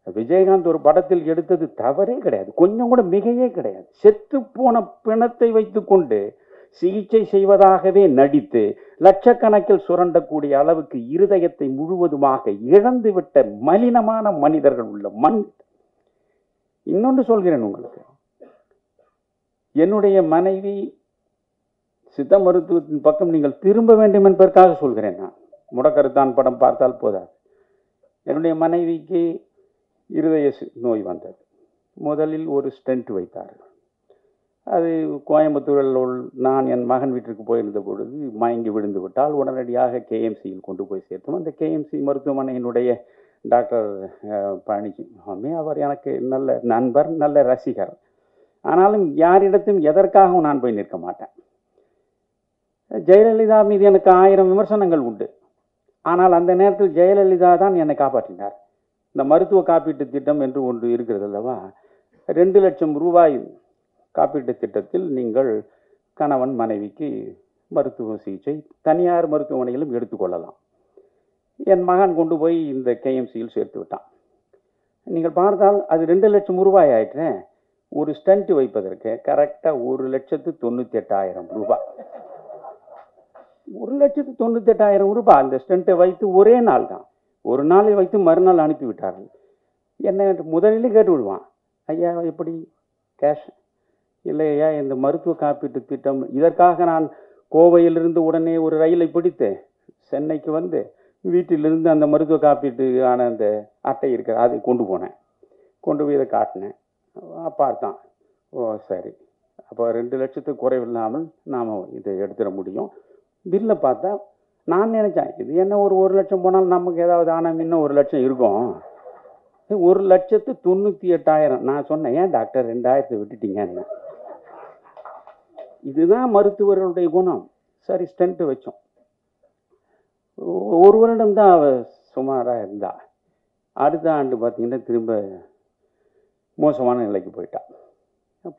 A: விஜயகாந்த் ஒரு படத்தில் எடுத்தது தவறே கிடையாது, கொஞ்சம் கூட மிகையே கிடையாது. செத்து போன பிணத்தை வைத்துக்கொண்டு சிகிச்சை செய்வதாகவே நடித்து லட்சக்கணக்கில் சுரண்டக்கூடிய அளவுக்கு இருதயத்தை முழுவதுமாக இழந்துவிட்ட மலினமான மனிதர்கள் உள்ள மண். இன்னொன்று சொல்கிறேன் உங்களுக்கு, என்னுடைய மனைவி சித்த மருத்துவத்தின் பக்கம் நீங்கள் திரும்ப வேண்டும் என்பதற்காக சொல்கிறேன். நான் முடக்கருத்தான் படம் பார்த்தால் போதாது. என்னுடைய மனைவிக்கு இருதய நோய் வந்தது. முதலில் ஒரு ஸ்டென்ட் வைத்தார்கள். அது கோயம்புத்தூரில் நான் என் மகன் வீட்டிற்கு போயிருந்த பொழுது மயங்கி விழுந்து விட்டால் உடனடியாக கேஎம்சியில் கொண்டு போய் சேர்த்தோம். அந்த கேஎம்சி மருத்துவமனையினுடைய டாக்டர் பழனிசாமி அவர் எனக்கு நல்ல நண்பர், நல்ல ரசிகர். ஆனாலும் யாரிடத்தும் எதற்காகவும் நான் போய் நிற்க மாட்டேன். ஜெயலலிதா மீது எனக்கு 1000 விமர்சனங்கள் உண்டு. ஆனால் அந்த நேரத்தில் ஜெயலலிதா தான் என்னை காப்பாற்றினார். இந்த மருத்துவ காப்பீட்டு திட்டம் என்று ஒன்று இருக்கிறது அல்லவா, 2 லட்சம் ரூபாய் காப்பீட்டு திட்டத்தில் நீங்கள் கணவன் மனைவிக்கு மருத்துவ சிகிச்சை தனியார் மருத்துவமனையிலும் எடுத்துக்கொள்ளலாம். என் மகன் கொண்டு போய் இந்த கேஎம்சியில் சேர்த்து விட்டான். நீங்கள் பார்த்தால் அது 2 லட்சம் ரூபாய் ஆயிற்று. ஒரு ஸ்டண்ட் வைப்பதற்கு கரெக்டாக 1,98,000 ரூபாய். 1,98,000 ரூபாய் அந்த ஸ்டண்ட்டை வைத்து ஒரே நாள் தான், ஒரு நாளில் வைத்து மறுநாள் அனுப்பிவிட்டார்கள். என்ன முதலிலே கேட்டு விடுவான், ஐயா எப்படி கேஷ் இல்லை ஐயா இந்த மருத்துவ காப்பீட்டு திட்டம். இதற்காக நான் கோவையிலிருந்து உடனே ஒரு ரயிலை பிடித்து சென்னைக்கு வந்து வீட்டிலிருந்து அந்த மருத்துவ காப்பீட்டு ஆன அந்த அட்டை இருக்கிற அதை கொண்டு போனேன். கொண்டு போய் இதை காட்டினேன். பார்த்தான், ஓ சரி, அப்போ 2 லட்சத்துக்கு குறைவில்லாமல் நாம் இதை எடுத்துட முடியும். பில்லை பார்த்தா நான் நினைச்சேன் இது என்ன ஒரு 1 லட்சம் போனால் நமக்கு ஏதாவது ஆனால் இன்னும் 1 லட்சம் இருக்கும். 1,98,000. நான் சொன்னேன், ஏன் டாக்டர் 2,000 விட்டுட்டீங்க? இதுதான் மருத்துவர்களுடைய குணம். சரி ஸ்டென்ட் வச்சோம். 1 வருடம் தான் அவ சுமாராக இருந்தா. அடுத்த ஆண்டு பார்த்தீங்கன்னா திரும்ப மோசமான நிலைக்கு போயிட்டா.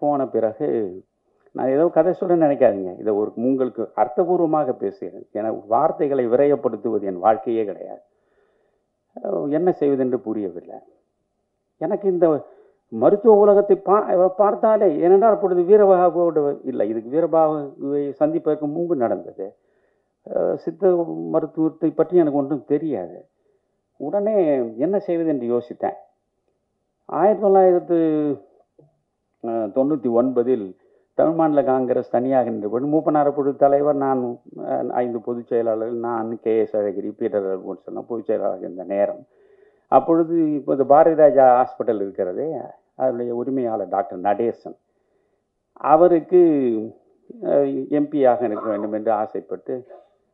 A: போன பிறகு நான் ஏதோ கதை சொல்ல நினைக்காதீங்க, இதை ஒரு உங்களுக்கு அர்த்தபூர்வமாக பேசுகிறேன். என வார்த்தைகளை விரயப்படுத்துவது என் வாழ்க்கையே கிடையாது. என்ன செய்வதென்று புரியவில்லை எனக்கு. இந்த மருத்துவ உலகத்தை பார்த்தாலே, ஏனென்றால் அப்பொழுது வீரபாகுவோடு இல்லை, இதுக்கு வீரபாகுவை சந்திப்பதற்கு முன்பு நடந்தது. சித்த மருத்துவத்தை பற்றி எனக்கு ஒன்றும் தெரியாது. உடனே என்ன செய்வது என்று யோசித்தேன். 1999 தமிழ் மாநில காங்கிரஸ் தனியாக நின்றபோது மூப்பனார் பொது தலைவர், நான் 5 பொதுச் செயலாளர்கள், நான் KS அழகிரி, பீட்டர் அல்போன்ஸ் பொதுச் செயலாளர் இருந்த நேரம். அப்பொழுது இப்போது பாரதி ராஜா ஹாஸ்பிட்டல் இருக்கிறதே, அதனுடைய உரிமையாளர் டாக்டர் நடேசன், அவருக்கு எம்பியாக இருக்க வேண்டும் என்று ஆசைப்பட்டு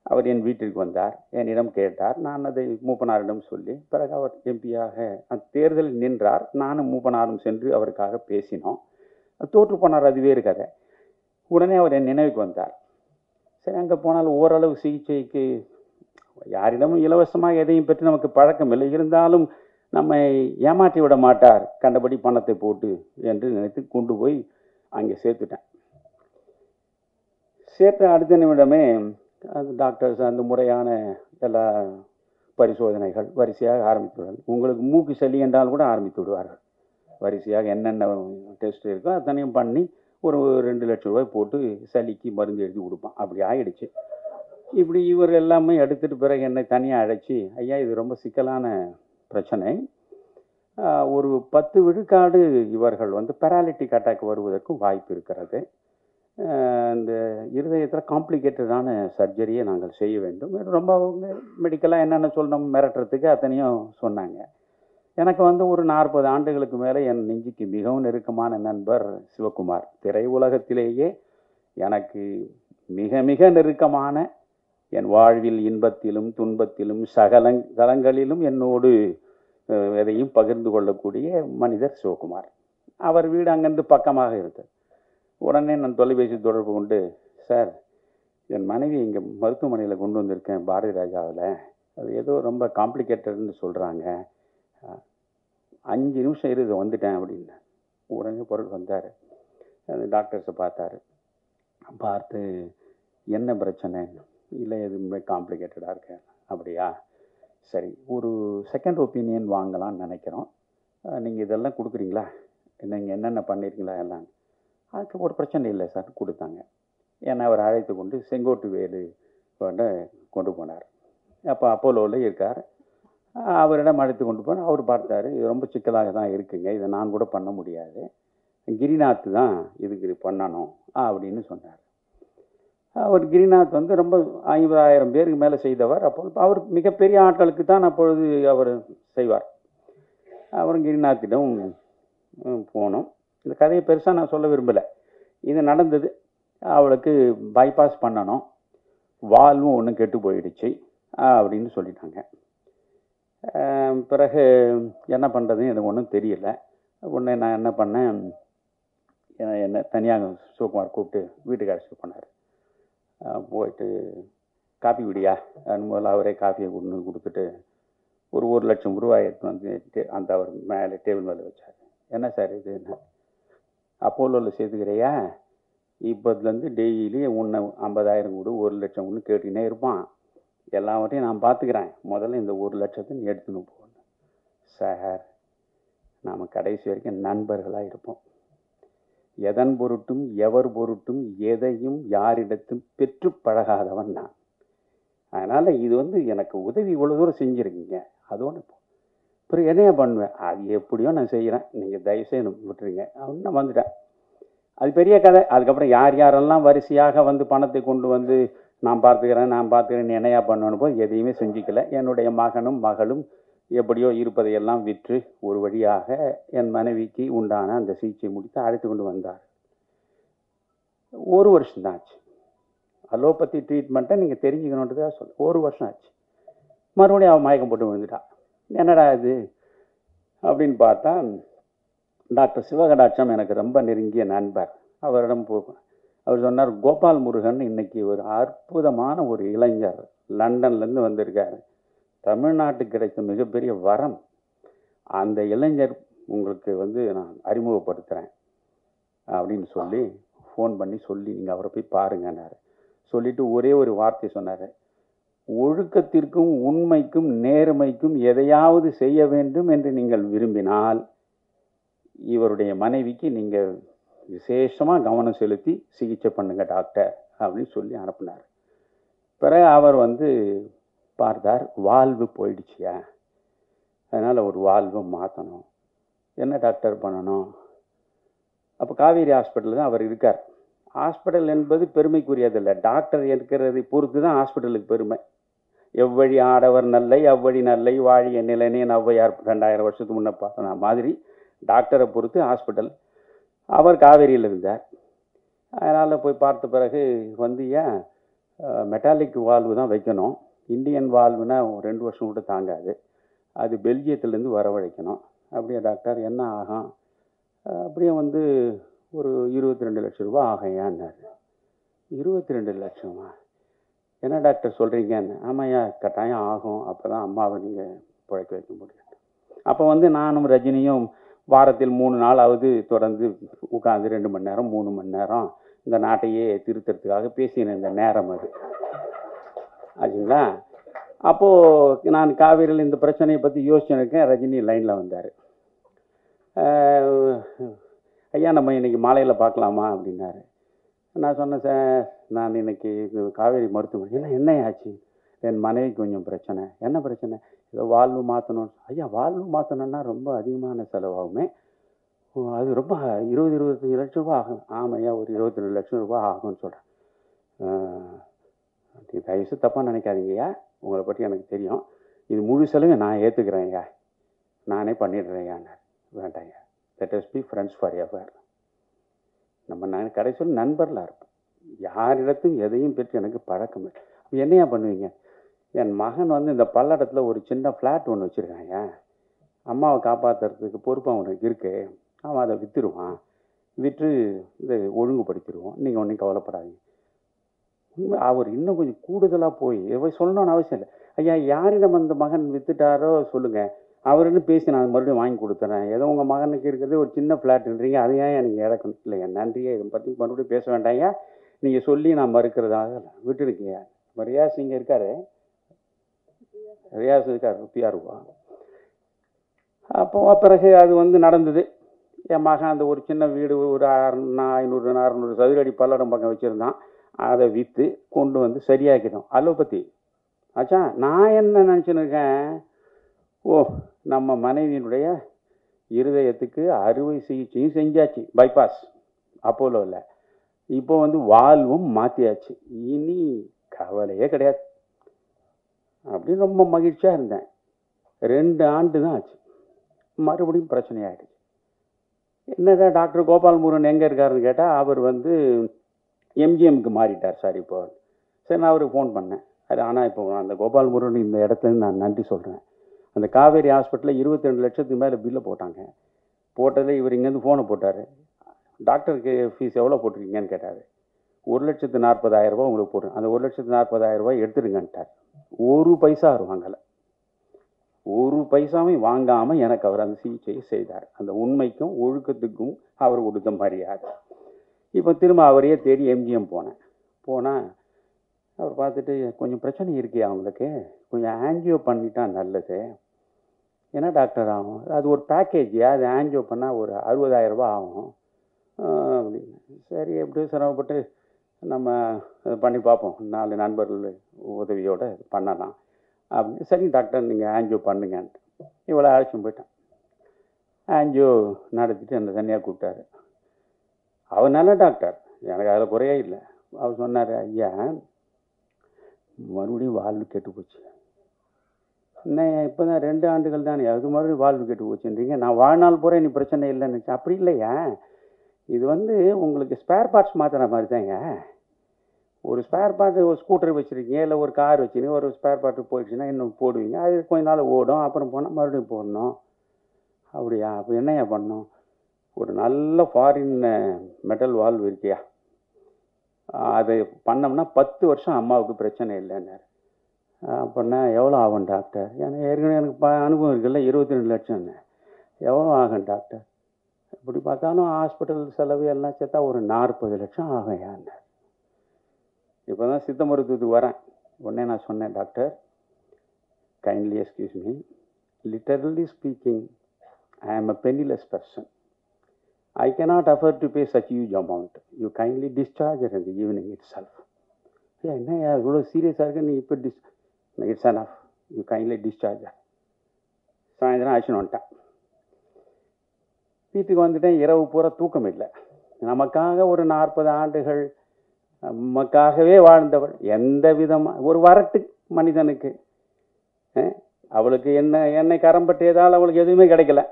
A: அவர் என் வீட்டிற்கு வந்தார். என்னிடம் கேட்டார். நான் அதை மூப்பனாரிடம் சொல்லி பிறகு அவர் எம்பியாக அந்த தேர்தலில் நின்றார். நானும் மூப்பனாரும் சென்று அவருக்காக பேசினோம். தோற்று போனார், அது வேறு கதை. உடனே அவர் என் நினைவுக்கு வந்தார். சரி, அங்கே போனால் ஓரளவு சிகிச்சைக்கு யாரிடமும் இலவசமாக எதையும் பற்றி நமக்கு பழக்கம் இல்லை, இருந்தாலும் நம்மை ஏமாற்றி விட மாட்டார் கண்டபடி பணத்தை போட்டு என்று நினைத்து கொண்டு போய் அங்கே சேர்த்துட்டேன். சேர்த்த அடுத்த நிமிடமே அது டாக்டர்ஸ் அந்த முறையான எல்லா பரிசோதனைகள் வரிசையாக ஆரம்பித்து விடுவார்கள். உங்களுக்கு மூக்கு சளி என்றால் கூட ஆரம்பித்து விடுவார்கள். வரிசையாக என்னென்ன டெஸ்ட் இருக்கோ அத்தனையும் பண்ணி ஒரு 2 லட்சம் ரூபாய் போட்டு சளிக்கு மருந்து எழுதி கொடுப்பான். அப்படி ஆயிடுச்சு. இப்படி இவர் எல்லாமே எடுத்துட்டு பிறகு என்னை தனியாக அழைச்சி, ஐயா இது ரொம்ப சிக்கலான பிரச்சனை, ஒரு 10 விழுக்காடு இவர்கள் பேராலிட்டிக் அட்டாக் வருவதற்கும் வாய்ப்பு இருக்கிறது. இந்த இருதயத்தில் காம்ப்ளிகேட்டடான சர்ஜரியை நாங்கள் செய்ய வேண்டும். ரொம்ப மெடிக்கலாக என்னென்ன சொல்லணும் மிரட்டுறதுக்கு அத்தனையும் சொன்னாங்க. எனக்கு ஒரு 40 ஆண்டுகளுக்கு மேலே என் நெஞ்சுக்கு மிகவும் நெருக்கமான நண்பர் சிவகுமார், திரை உலகத்திலேயே எனக்கு மிக மிக நெருக்கமான, என் வாழ்வில் இன்பத்திலும் துன்பத்திலும் தலங்களிலும் என்னோடு எதையும் பகிர்ந்து கொள்ளக்கூடிய மனிதர் சிவகுமார். அவர் வீடு அங்கேருந்து பக்கமாக இருந்தது. உடனே நான் தொலைபேசி தொடர்பு கொண்டு, சார் என் மனைவி இங்கே மருத்துவமனையில் கொண்டு வந்திருக்கேன் பாரதி ராஜாவில், அது ஏதோ ரொம்ப காம்ப்ளிகேட்டட்னு சொல்கிறாங்க, 5 நிமிஷம் இரு வந்துட்டேன் அப்படின்னு. உடனே பொருள் வந்தார். அந்த டாக்டர்ஸை பார்த்து என்ன பிரச்சனை, இல்லை எதுவுமே காம்ப்ளிகேட்டடாக இருக்கேன். அப்படியா, சரி ஒரு செகண்ட் ஒப்பீனியன் வாங்கலாம்னு நினைக்கிறோம், நீங்கள் இதெல்லாம் கொடுக்குறீங்களா, நீங்கள் என்னென்ன பண்ணியிருக்கீங்களா எல்லாம். அதுக்கு ஒரு பிரச்சனை இல்லை சார் கொடுத்தாங்க. ஏன்னா அவர் அழைத்து கொண்டு செங்கோட்டு வேலு கொண்டு போனார். அப்போ அப்போலோவில் இருக்கார். அவரிடம் அழைத்து கொண்டு போனால் அவர் பார்த்தாரு, இது ரொம்ப சிக்கலாக தான் இருக்குங்க, இதை நான் கூட பண்ண முடியாது, கிரிநாத் தான் இதுக்கு பண்ணணும் அப்படின்னு சொன்னார். அவர் கிரிநாத் ரொம்ப 50,000 பேருக்கு மேலே செய்தவர். அப்போ அவர் மிகப்பெரிய ஆட்களுக்கு தான் அப்பொழுது அவர் செய்வார். அவரும் கிரிநாத்திடம் போனோம். இந்த கதையை பெருசாக நான் சொல்ல விரும்பலை. இது நடந்தது. அவளுக்கு பைபாஸ் பண்ணணும், வால்வும் ஒன்று கெட்டு போயிடுச்சு அப்படின்னு சொல்லிட்டாங்க. பிறகு என்ன பண்ணுறதுன்னு எனக்கு ஒன்றும் தெரியல. உடனே நான் என்ன பண்ணேன், என்னை தனியாக சிவகுமார் கூப்பிட்டு வீட்டுக்கு அழைச்சிட்டு போனார். போயிட்டு காப்பி குடியா முதல்ல அவரே காஃபியை கொண்டு கொடுத்துட்டு ஒரு 1,00,000 ரூபாய் எடுத்து வந்து அந்த அவர் மேலே டேபிள் மேலே வச்சார். என்ன சார் இது, என்ன அப்போலோவில் சேர்த்துக்கிறையா, இப்போதுலேருந்து டெய்லி உன்னை 50,000 கொடு 1,00,000 கொண்டு கேட்டுக்கினே இருப்பான், எல்லாவற்றையும் நான் பார்த்துக்கிறேன், முதல்ல இந்த 1,00,000 நீ எடுத்துன்னு போகணும். சார், நாம் கடைசி வரைக்கும் நண்பர்களாக இருப்போம், எதன் பொருட்டும் எவர் பொருட்டும் எதையும் யாரிடத்தும் பெற்று பழகாதவன் நான். அதனால் இது எனக்கு உதவி இவ்வளோ தூரம் செஞ்சுருக்கீங்க, அதோடு அப்புறம் என்னையா பண்ணுவேன், அது எப்படியோ நான் செய்கிறேன், நீங்கள் தயவுசெய்து விட்டுருங்க அப்படின்னு நான் வந்துட்டேன். அது பெரிய கதை. அதுக்கப்புறம் யார் யாரெல்லாம் வரிசையாக வந்து பணத்தை கொண்டு வந்து நான் பார்த்துக்கிறேன் என்னையா பண்ணுவேன்னு போது எதையுமே செஞ்சுக்கல. என்னுடைய மகனும் மகளும் எப்படியோ இருப்பதையெல்லாம் விற்று ஒரு வழியாக என் மனைவிக்கு உண்டான அந்த சிகிச்சை முடித்து அழைத்து கொண்டு வந்தார். 1 வருஷம் தான் ஆச்சு. அலோபதி ட்ரீட்மெண்ட்டை நீங்கள் தெரிஞ்சுக்கணுன்றதுக்காக சொல்ல 1 வருஷம் ஆச்சு. மறுபடியும் அவன் மயக்கம் போட்டு விழுந்துட்டா. என்னடா இது அப்படின்னு பார்த்தா, டாக்டர் சிவகடாட்சம் எனக்கு ரொம்ப நெருங்கிய நண்பர். அவரிடம் அவர் சொன்னார், கோபால் முருகன் இன்னைக்கு ஒரு அற்புதமான ஒரு இளைஞர் லண்டன்லேருந்து வந்திருக்காரு, தமிழ்நாட்டுக்கு கிடைத்த மிகப்பெரிய வரம், அந்த இளைஞர் உங்களுக்கு நான் அறிமுகப்படுத்துகிறேன் அப்படின்னு சொல்லி ஃபோன் பண்ணி சொல்லி நீங்கள் அவரை போய் பாருங்கன்னாரு. சொல்லிட்டு ஒரே ஒரு வார்த்தை சொன்னார், ஒழுக்கத்திற்கும் உண்மைக்கும் நேர்மைக்கும் எதையாவது செய்ய வேண்டும் என்று நீங்கள் விரும்பினால் இவருடைய மனைவிக்கு நீங்கள் விசேஷமாக கவனம் செலுத்தி சிகிச்சை பண்ணுங்க டாக்டர் அப்படின்னு சொல்லி அனுப்புனார். பிறகு அவர் பார்த்தார், வால்வு போயிடுச்சியா, அதனால் ஒரு வால்வை மாற்றணும். என்ன டாக்டர் பண்ணணும்? அப்போ காவேரி ஹாஸ்பிட்டல் தான் அவர் இருக்கார். ஹாஸ்பிட்டல் என்பது பெருமைக்குரியதில்லை, டாக்டர் இருக்கிறதை பொறுத்து தான் ஹாஸ்பிட்டலுக்கு பெருமை. எவ்வழி ஆடவர் நல்லை அவ்வழி நல்லை வாழிய நிலைனே ஔவையார் 2000 வருஷத்துக்கு முன்னே பார்த்தன மாதிரி டாக்டரை பொறுத்து ஹாஸ்பிட்டல். அவர் காவேரியில் இருந்தார். அதனால் போய் பார்த்த பிறகு ஏன் மெட்டாலிக் வால்வு தான் வைக்கணும், இந்தியன் வால்வுனா 2 வருஷம் கூட தாங்காது, அது பெல்ஜியத்துலேருந்து வரவழைக்கணும். அப்படியே டாக்டர், என்ன ஆகும்? அப்படியே ஒரு 22 லட்சம் ரூபா ஆகையான்னாரு. 22 லட்சமா? என்ன டாக்டர் சொல்கிறீங்கன்னு. ஆமாய்யா, கட்டாயம் ஆகும், அப்போ தான் அம்மாவை நீங்கள் பிழைக்க வைக்க முடியும். அப்போ நானும் ரஜினியும் வாரத்தில் 3 நாளாவது தொடர்ந்து உட்காந்து 2 மணி நேரம் 3 மணி நேரம் இந்த நாட்டையே திருத்தறதுக்காக பேசினேன். இந்த நேரம் அது ஆச்சுங்களா. அப்போது நான் காவேரியில் இந்த பிரச்சனையை பற்றி யோசிச்சுருக்கேன். ரஜினி லைனில் வந்தார். ஐயா, நம்ம இன்றைக்கி மாலையில் பார்க்கலாமா அப்படின்னாரு. நான் சொன்னேன், சார் நான் இன்னைக்கு காவேரி மருத்துவமனை. என்ன ஆச்சு? என் மனைவிக்கு கொஞ்சம் பிரச்சனை. என்ன பிரச்சனை? ஏதோ வால்வு மாற்றணும். ஐயா, வால்வு மாற்றணுன்னா ரொம்ப அதிகமான செலவாகுமே, அது ரொம்ப 20-25 லட்சம் ரூபா ஆகும். ஆமையா, ஒரு 22 லட்சம் ரூபா ஆகும்னு சொல்கிறேன். நீங்கள் தயவுசு தப்பாக நினைக்காதீங்கய்யா, உங்களை பற்றி எனக்கு தெரியும், இது முழு செலவு நான் ஏற்றுக்கிறேன்யா, நானே பண்ணிடுறேன்யான்னு. வேண்டாம்யா, let us be friends forever. நம்ம கடைசியில் நண்பர்களாக இருப்போம், யாரிடத்தும் எதையும் பெற்று எனக்கு பழக்கம் இல்லை. என்னையா பண்ணுவீங்க? என் மகன் இந்த பல்லடத்தில் ஒரு சின்ன ஃப்ளாட் ஒன்று வச்சுருக்காங்க, அம்மாவை காப்பாற்றுறதுக்கு பொறுப்பு அவனுக்கு இருக்கு, அவன் அதை விற்றுருவான், விற்று இதை ஒழுங்குபடுத்திடுவோம், நீங்கள் ஒன்றும் கவலைப்படாதீங்க. அவர் இன்னும் கொஞ்சம் கூடுதலாக போய் சொல்லணும்னு அவசியம் இல்லை. ஐயா, யாரிடம் அந்த மகன் விற்றுட்டாரோ சொல்லுங்கள், அவருன்னு பேசி நான் மறுபடியும் வாங்கி கொடுத்துறேன். ஏதோ உங்கள் மகனுக்கு இருக்கிறது ஒரு சின்ன ஃப்ளாட்டுன்றீங்க, அதை ஏன் நீங்கள் இழக்கணும்? இல்லையா, நன்றியே, இதை பற்றி மறுபடியும் பேச வேண்டாங்க, நீங்கள் சொல்லி நான் மறுக்கிறதாக விட்டுருக்கீங்க. ரியாஸ் இங்கே இருக்காரு, ரியாஸ் இருக்கார், ரூபா. அப்போ பிறகு அது நடந்தது. என் மகன் அந்த ஒரு சின்ன வீடு ஒரு 500-600 சதுரடி பல்லடம் பக்கம் வச்சுருந்தான், அதை விற்று கொண்டு சரியாக்கிட்டோம். அலோபதி ஆச்சா. நான் என்ன நினச்சின்னு இருக்கேன், ஓ நம்ம மனைவியினுடைய இருதயத்துக்கு அறுவை சிகிச்சையும் செஞ்சாச்சு, பைபாஸ் அப்போலோவில். இப்போ வால்வும் மாற்றியாச்சு, இனி கவலையே கிடையாது அப்படின்னு ரொம்ப மகிழ்ச்சியாக இருந்தேன். 2 ஆண்டு தான் ஆச்சு, மறுபடியும் பிரச்சனையாயிடுச்சு. என்னடா டாக்டர் கோபால் முருகன் எங்கே இருக்காருன்னு கேட்டால் அவர் வந்து எம்ஜிஎம்க்கு மாறிட்டார் சார் இப்போ. சரி, நான் அவருக்கு ஃபோன் பண்ணேன். அது ஆனால் இப்போ அந்த கோபால் முருகன் இந்த இடத்துல நான் நன்றி சொல்கிறேன். அந்த காவேரி ஹாஸ்பிட்டலில் 22 லட்சத்துக்கு மேலே பில்லை போட்டாங்க. போட்டதில் இவர் இங்கேருந்து ஃபோனை போட்டார். டாக்டருக்கு ஃபீஸ் எவ்வளோ போட்டிருக்கீங்கன்னு கேட்டார். 1,40,000 ரூபா உங்களுக்கு போடுறேன், அந்த 1,40,000 ரூபாய் எடுத்துருங்கன்ட்டார். ஒரு பைசா அவர் வாங்கலை. ஒரு பைசாவையும் வாங்காமல் எனக்கு அவர் அந்த சிகிச்சையை செய்தார். அந்த உண்மைக்கும் ஒழுக்கத்துக்கும் அவர் கொடுத்த மரியாதை. இப்போ திரும்ப அவரையே தேடி எம்ஜிஎம் போனால் அவர் பார்த்துட்டு, கொஞ்சம் பிரச்சனை இருக்கே அவங்களுக்கு, கொஞ்சம் ஆன்ஜியோ பண்ணிட்டா நல்லது. என்ன டாக்டர் ஆகும்? அது ஒரு பேக்கேஜ், அது ஆன்ஜியோ பண்ணால் ஒரு 60,000 ரூபா ஆகும் அப்படின்னு. சரி, எப்படியும் சிரமப்பட்டு நம்ம பண்ணி பார்ப்போம், 4 நண்பர்கள் உதவியோடு பண்ணலாம் அப்படின்னு. சரி டாக்டர், நீங்கள் ஆன்ஜியோ பண்ணுங்கன்ட்டு இவ்வளோ அழைச்சின்னு போயிட்டேன். ஆன்ஜியோ நடத்திட்டு அந்த தனியாக கூப்பிட்டாரு. அவர் நல்ல டாக்டர், எனக்கு அதில் குறையே இல்லை. அவர் சொன்னார், ஐயா மறுபடியும் வாழ்வு கெட்டு போச்சு. என்ன இப்போ தான் 2 ஆண்டுகள் தானே, அது மறுபடியும் வாழ்வு கெட்டு போச்சுன்றீங்க. நான் வாழ்நாள் பூரா நீ பிரச்சனை இல்லைன்னு நினச்சேன். அப்படி இல்லையா, இது வந்து உங்களுக்கு ஸ்பேர் பார்ட்ஸ் மாற்றுற மாதிரி தாங்க. ஒரு ஸ்பேர் பார்ட்டு, ஒரு ஸ்கூட்டர் வச்சுருக்கீங்க, இல்லை ஒரு கார் வச்சுருக்கீங்க, ஒரு ஸ்பேர் பார்ட்டு போயிடுச்சுன்னா இன்னும் போடுவீங்க, அது கொஞ்ச நாள் ஓடும், அப்புறம் போனால் மறுபடியும் போடணும். அப்படியா, அப்போ என்னையா பண்ணணும்? ஒரு நல்ல ஃபாரின் மெட்டல் வால்வ் இருக்கியா, அது பண்ணோம்னா 10 வருஷம் அம்மாவுக்கு பிரச்சனை இல்லைன்னாரு. அப்படின்னா எவ்வளோ ஆகும் டாக்டர்? ஏன்னா ஏற்கனவே எனக்கு அனுபவம் இருக்குல்ல, 22 லட்சம்னு. எவ்வளோ ஆகும் டாக்டர்? இப்படி பார்த்தாலும் ஹாஸ்பிட்டல் செலவு எல்லாம் சேர்த்தா ஒரு 40 லட்சம் ஆகும் ஏன்னார். இப்போ தான் சித்த மருத்துவத்துக்கு வரேன். உடனே நான் சொன்னேன், doctor kindly excuse me, literally speaking I ஆம் அ பெனிலெஸ் person. I cannot afford to pay such huge amount. You kindly discharge her in the evening itself. என்ன இவ்வளோ சீரியஸாக இருக்கு, நீ இப்போ it's enough, you kindly discharge. சாயந்தரம் ஆக்ஷன் வந்துட்டேன். வீட்டுக்கு வந்துட்டேன். இரவு பூரா தூக்கம் இல்லை. நமக்காக ஒரு 40 ஆண்டுகள் நமக்காகவே வாழ்ந்தவள், எந்த விதமாக ஒரு வரட்டு மனிதனுக்கு, அவளுக்கு என்னை கரம்பட்டதால் அவளுக்கு எதுவுமே கிடைக்கல,